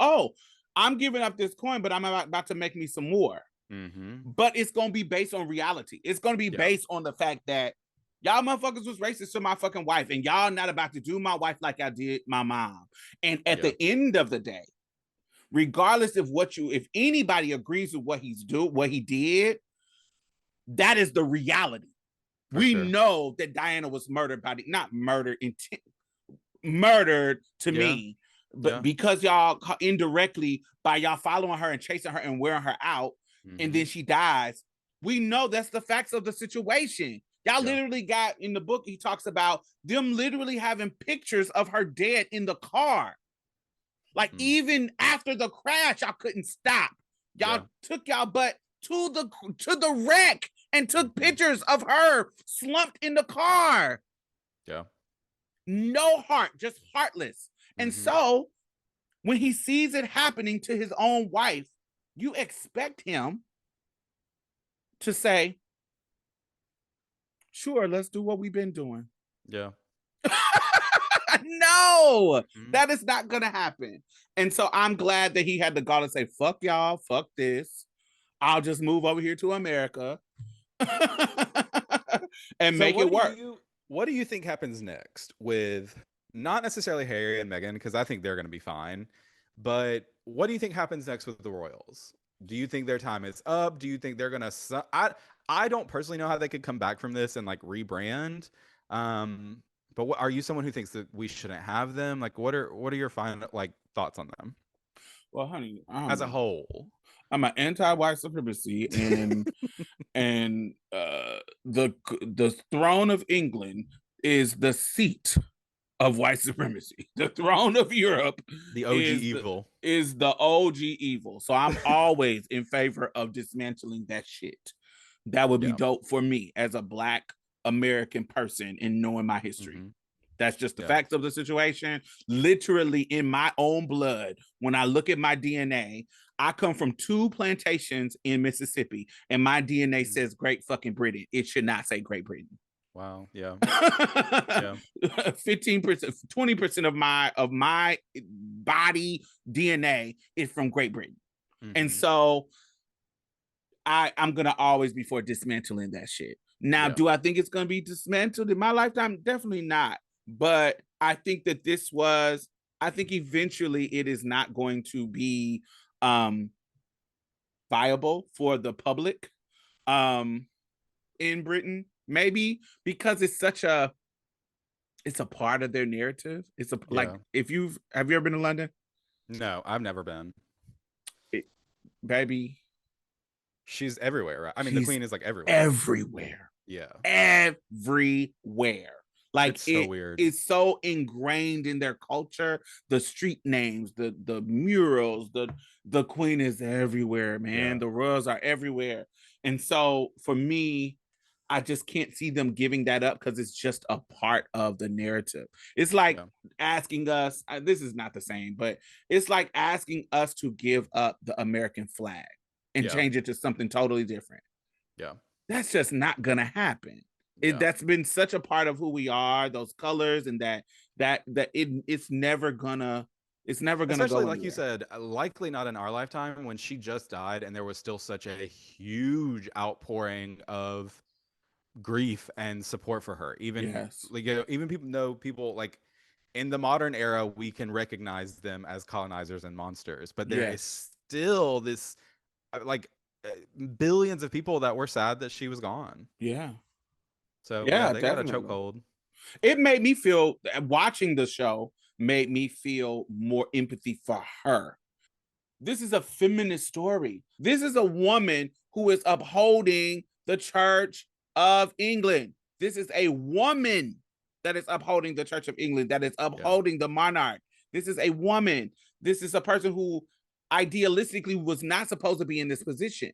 I'm giving up this coin, but I'm about to make me some more. But it's gonna be based on reality. It's gonna be based on the fact that y'all motherfuckers was racist to my fucking wife, and y'all not about to do my wife like I did my mom. And at the end of the day, regardless of if anybody agrees with what he did, that is the reality. We know that Diana was murdered murdered to me, but because y'all indirectly, by y'all following her and chasing her and wearing her out, and then she dies. We know that's the facts of the situation. Y'all literally got, in the book, he talks about them literally having pictures of her dead in the car. Like, even after the crash, y'all couldn't stop. Y'all took y'all butt to the wreck and took pictures of her slumped in the car. Yeah. No heart, just heartless. And so when he sees it happening to his own wife, you expect him to say, sure, let's do what we've been doing. Yeah. No, that is not going to happen. And so I'm glad that he had the gall to say, fuck y'all, fuck this. I'll just move over here to America. and make it work. What do you think happens next with not necessarily Harry and Meghan, because I think they're going to be fine, but what do you think happens next with the royals? Do you think their time is up? Do you think they're going to I don't personally know how they could come back from this and like rebrand. But are you someone who thinks that we shouldn't have them? Like what are your final like thoughts on them? Well, honey, As a whole. I'm an anti-white supremacy, and the throne of England is the seat of white supremacy. The throne of Europe, the OG evil, is the OG evil. So I'm always in favor of dismantling that shit. That would be dope for me as a Black American person and knowing my history. Mm-hmm. That's just the facts of the situation. Literally in my own blood, when I look at my DNA, I come from 2 plantations in Mississippi, and my DNA says Great fucking Britain. It should not say Great Britain. Wow. Yeah. 15%, 20% of my body DNA is from Great Britain. Mm-hmm. And so I'm gonna always be for dismantling that shit. Now, do I think it's gonna be dismantled in my lifetime? Definitely not. But I think that I think eventually it is not going to be viable for the public in Britain. Maybe because it's a part of their narrative. It's like, have you ever been to London? No, I've never been. Baby, she's everywhere, right? I mean, the Queen is like everywhere. Everywhere. Yeah. Everywhere. Like it's so weird. It's so ingrained in their culture. The street names, the murals, the Queen is everywhere, man. Yeah. The royals are everywhere. And so for me, I just can't see them giving that up because it's just a part of the narrative. It's like asking us, this is not the same, but it's like asking us to give up the American flag and change it to something totally different. Yeah. That's just not going to happen. That's been such a part of who we are, those colors, and it's never gonna especially go like you said, likely not in our lifetime, when she just died and there was still such a huge outpouring of grief and support for her. Even like, even people like in the modern era, we can recognize them as colonizers and monsters, but there is still this like billions of people that were sad that she was gone. So they got a chokehold. It made me feel, watching the show made me feel more empathy for her. This is a feminist story. This is a woman who is upholding the Church of England. This is a woman that is upholding the Church of England, that is upholding the monarch. This is a woman. This is a person who idealistically was not supposed to be in this position.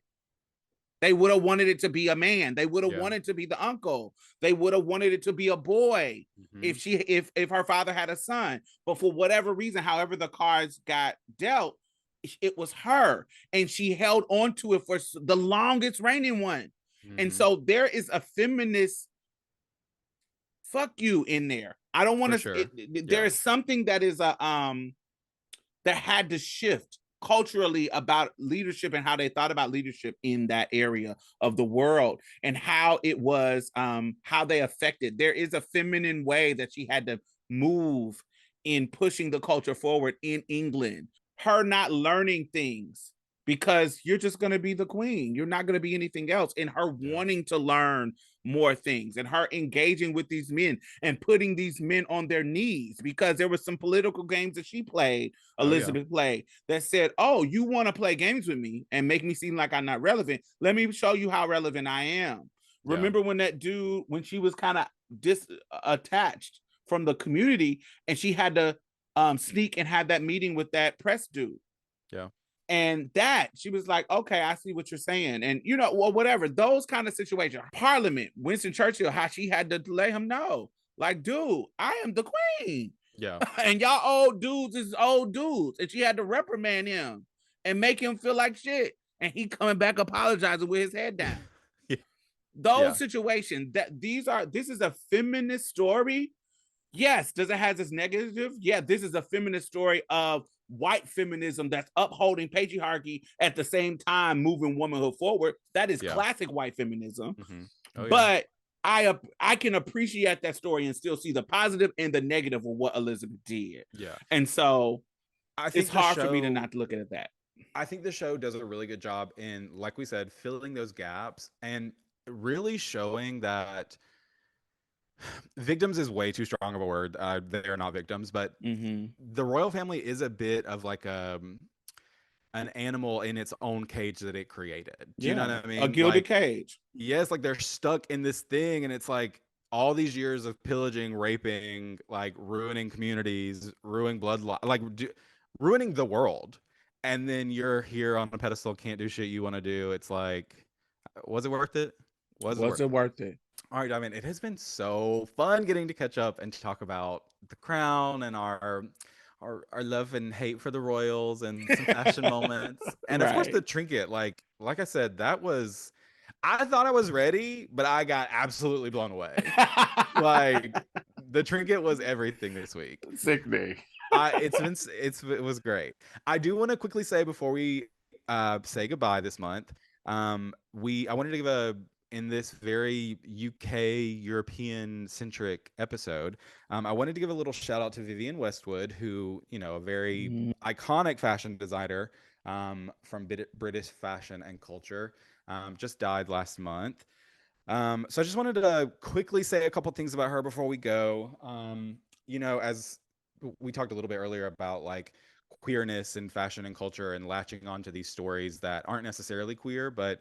They would have wanted it to be a man. They would have wanted to be the uncle. They would have wanted it to be a boy if her father had a son. But for whatever reason, however the cards got dealt, it was her. And she held on to it for the longest reigning one. And so there is a feminist fuck you in there. I don't want to. There is something that is that had to shift culturally about leadership and how they thought about leadership in that area of the world, and how it was how they affected. There is a feminine way that she had to move in pushing the culture forward in England. Her not learning things because you're just going to be the Queen. You're not going to be anything else. And her wanting to learn more things, and her engaging with these men and putting these men on their knees, because there were some political games that she played, Elizabeth played, that said, oh, you want to play games with me and make me seem like I'm not relevant? Let me show you how relevant I am. Remember when that dude, when she was kind of disattached from the community and she had to sneak and have that meeting with that press dude? And that she was like, okay, I see what you're saying. And, you know, well, whatever, those kind of situations. Parliament, Winston Churchill, how she had to let him know, like, dude, I am the Queen. And y'all old dudes is old dudes. And she had to reprimand him and make him feel like shit. And he coming back apologizing with his head down. Those situations, this is a feminist story. Yes. Does it have its negative? Yeah, this is a feminist story of white feminism that's upholding patriarchy at the same time moving womanhood forward. That is classic white feminism. But I can appreciate that story and still see the positive and the negative of what Elizabeth did. Yeah. And so I it's think hard for me to not look at that. I think the show does a really good job in, like we said, filling those gaps and really showing that victims is way too strong of a word. They are not victims, but Mm-hmm. the royal family is a bit of like an animal in its own cage that it created. Do you know Yeah, what I a mean? gilded Like, cage. yes, like they're stuck in this thing, and it's like all these years of pillaging, raping, like ruining communities, ruining bloodline, ruining the world. And then you're here on a pedestal, can't do shit you want to do. It's like, was it worth it? Was it Was worth it it? worth it? All right, I mean, it has been so fun getting to catch up and talk about the crown and our love and hate for the royals and some fashion moments. And of course Right. the trinket, like I said, that was I thought I was ready, but I got absolutely blown away. Like the trinket was everything this week. Sickening. It was great. I do want to quickly say before we say goodbye this month, I wanted to give a in this very UK European centric episode, I wanted to give a little shout out to Vivienne Westwood, who, you know, a very iconic fashion designer from British fashion and culture, just died last month. So I just wanted to quickly say a couple things about her before we go. You know, as we talked a little bit earlier about like queerness and fashion and culture and latching onto these stories that aren't necessarily queer, but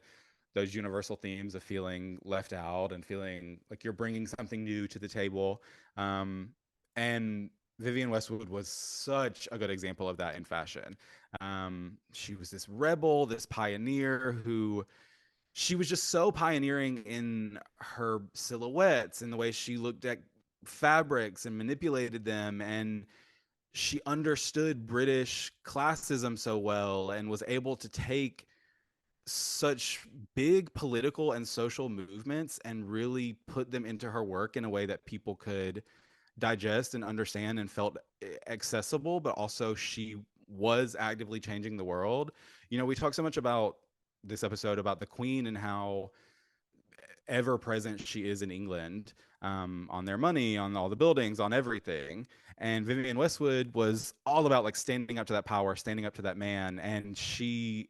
those universal themes of feeling left out and feeling like you're bringing something new to the table. And Vivienne Westwood was such a good example of that in fashion. She was this rebel, this pioneer who she was just so pioneering in her silhouettes and the way she looked at fabrics and manipulated them, and she understood British classism so well and was able to take such big political and social movements and really put them into her work in a way that people could digest and understand and felt accessible, but also she was actively changing the world. You know, we talk so much about this episode about the Queen and how ever present she is in England, on their money, on all the buildings, on everything. And Vivienne Westwood was all about like standing up to that power, standing up to that man. And she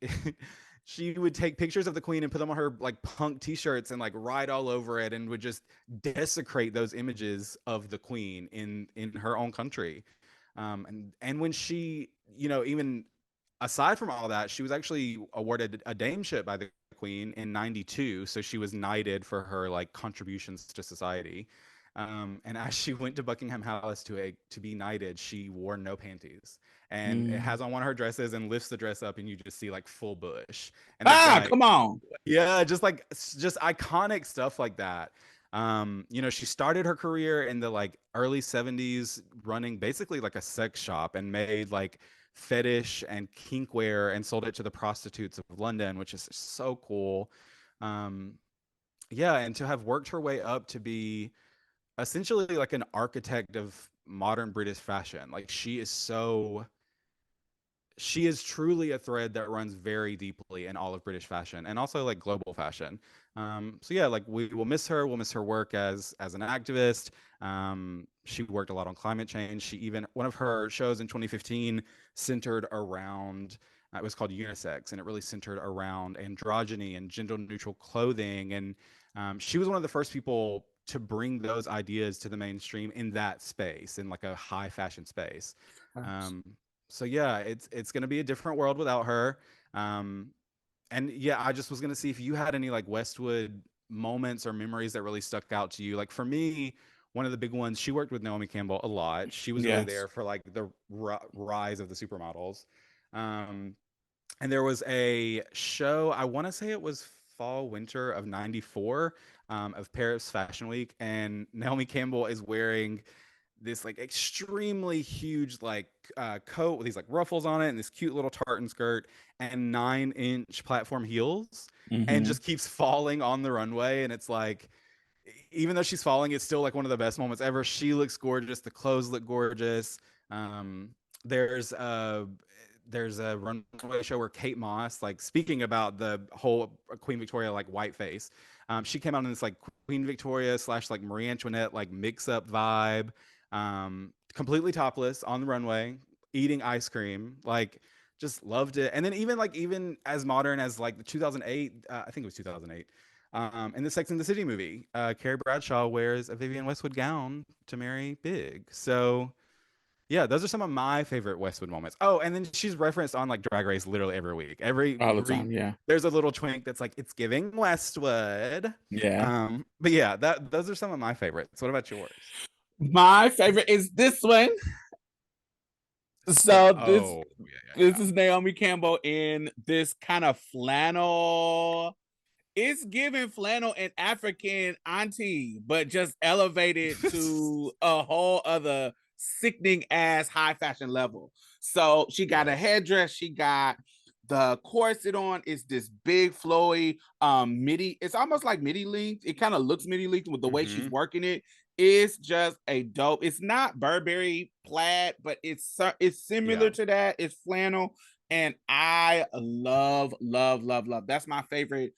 she would take pictures of the Queen and put them on her like punk t-shirts and like write all over it and would just desecrate those images of the Queen in her own country. And when she, you know, even aside from all that, she was actually awarded a dameship by the Queen in '92, so she was knighted for her like contributions to society. And as she went to Buckingham Palace to be knighted, she wore no panties, and it has on one of her dresses and lifts the dress up, and you just see like full bush, and it's Ah, like, come on. yeah, just iconic stuff like that. You know, she started her career in the like early '70s running basically like a sex shop and made like fetish and kinkwear and sold it to the prostitutes of London, which is so cool. Um, yeah, and to have worked her way up to be essentially like an architect of modern British fashion. Like she is truly a thread that runs very deeply in all of British fashion and also like global fashion. So yeah, like we will miss her. We'll miss her work as an activist. She worked a lot on climate change. She even one of her shows in 2015 centered around it was called Unisex, and it really centered around androgyny and gender neutral clothing. And she was one of the first people to bring those ideas to the mainstream in that space, in like a high fashion space. Um, so yeah, it's gonna be a different world without her. Um, and yeah, I just was gonna see if you had any like Westwood moments or memories that really stuck out to you. Like for me, one of the big ones, she worked with Naomi Campbell a lot. She was really Yes. there for like the rise of the supermodels. Um, and there was a show, I want to say it was fall winter of '94, of Paris Fashion Week, and Naomi Campbell is wearing this like extremely huge like coat with these like ruffles on it and this cute little tartan skirt and 9-inch platform heels, and Mm-hmm. just keeps falling on the runway. And it's like, even though she's falling, it's still like one of the best moments ever. She looks gorgeous, the clothes look gorgeous. um there's there's a runway show where Kate Moss, like speaking about the whole Queen Victoria like whiteface, she came out in this like Queen Victoria / like Marie Antoinette like mix up vibe, completely topless on the runway, eating ice cream, like just loved it. And then even as modern as like the 2008, I think it was 2008. In the Sex and the City movie, Carrie Bradshaw wears a Vivienne Westwood gown to marry Big. So yeah, those are some of my favorite Westwood moments. Oh, and then she's referenced on like Drag Race literally every week. All the time, yeah. There's a little twink that's like, it's giving Westwood. Yeah. But yeah, those are some of my favorites. What about yours? My favorite is this one. So this is Naomi Campbell in this kind of flannel. It's giving flannel and African auntie, but just elevated to a whole other sickening ass high fashion level. So she got a headdress, she got the corset on. It's this big flowy midi. It's almost like midi length. It kind of looks midi length with the way she's working it. It's just a dope. It's not Burberry plaid, but it's similar to that. It's flannel. And I love. That's my favorite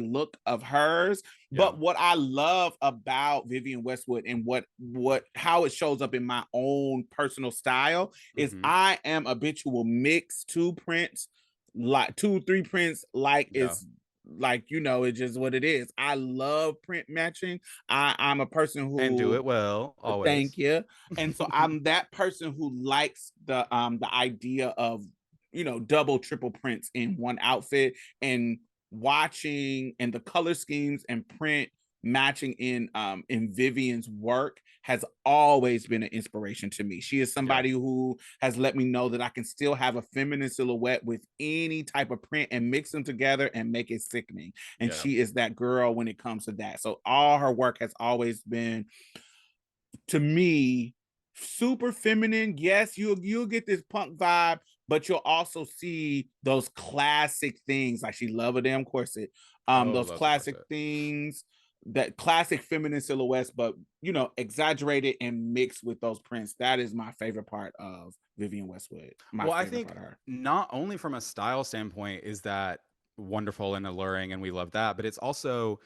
look of hers. Yeah. But what I love about Vivienne Westwood and how it shows up in my own personal style is I am a bitch who will mix two prints, like 2-3 prints, like it's like, it's just what it is. I love print matching. I'm a person who and do it well always. Thank you. And so I'm that person who likes the idea of double, triple prints in one outfit, and watching and the color schemes and print matching in Vivienne's work has always been an inspiration to me. She is somebody who has let me know that I can still have a feminine silhouette with any type of print and mix them together and make it sickening. And she is that girl when it comes to that. So all her work has always been, to me, super feminine. Yes, you'll get this punk vibe, but you'll also see those classic things. Like, she love a damn corset. Those classic things, that classic feminine silhouettes, but exaggerated and mixed with those prints. That is my favorite part of Vivienne Westwood. I think not only from a style standpoint is that wonderful and alluring, and we love that, but it's also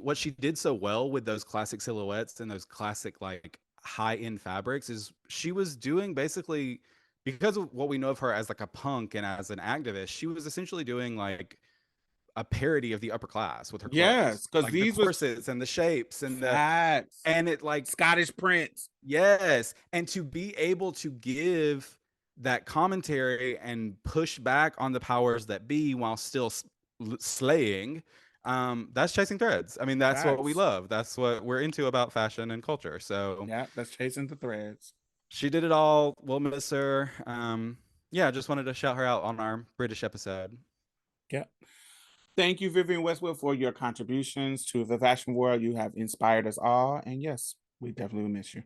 what she did so well with those classic silhouettes and those classic like high-end fabrics is she was doing basically, because of what we know of her as like a punk and as an activist, she was essentially doing like a parody of the upper class with her clothes. Yes, because like these the corsets and the shapes and and it like Scottish prints. Yes, and to be able to give that commentary and push back on the powers that be while still slaying, that's chasing threads. I mean, that's what we love. That's what we're into about fashion and culture. So yeah, that's chasing the threads. She did it all. We'll miss her. Yeah, just wanted to shout her out on our British episode. Yeah. Thank you, Vivienne Westwood, for your contributions to the fashion world. You have inspired us all. And yes, we definitely will miss you.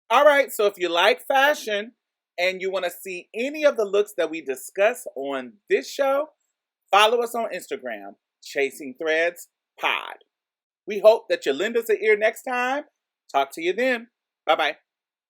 All right. So if you like fashion and you want to see any of the looks that we discuss on this show, follow us on Instagram, Chasing Threads Pod. We hope that you lend us an ear next time. Talk to you then. Bye-bye.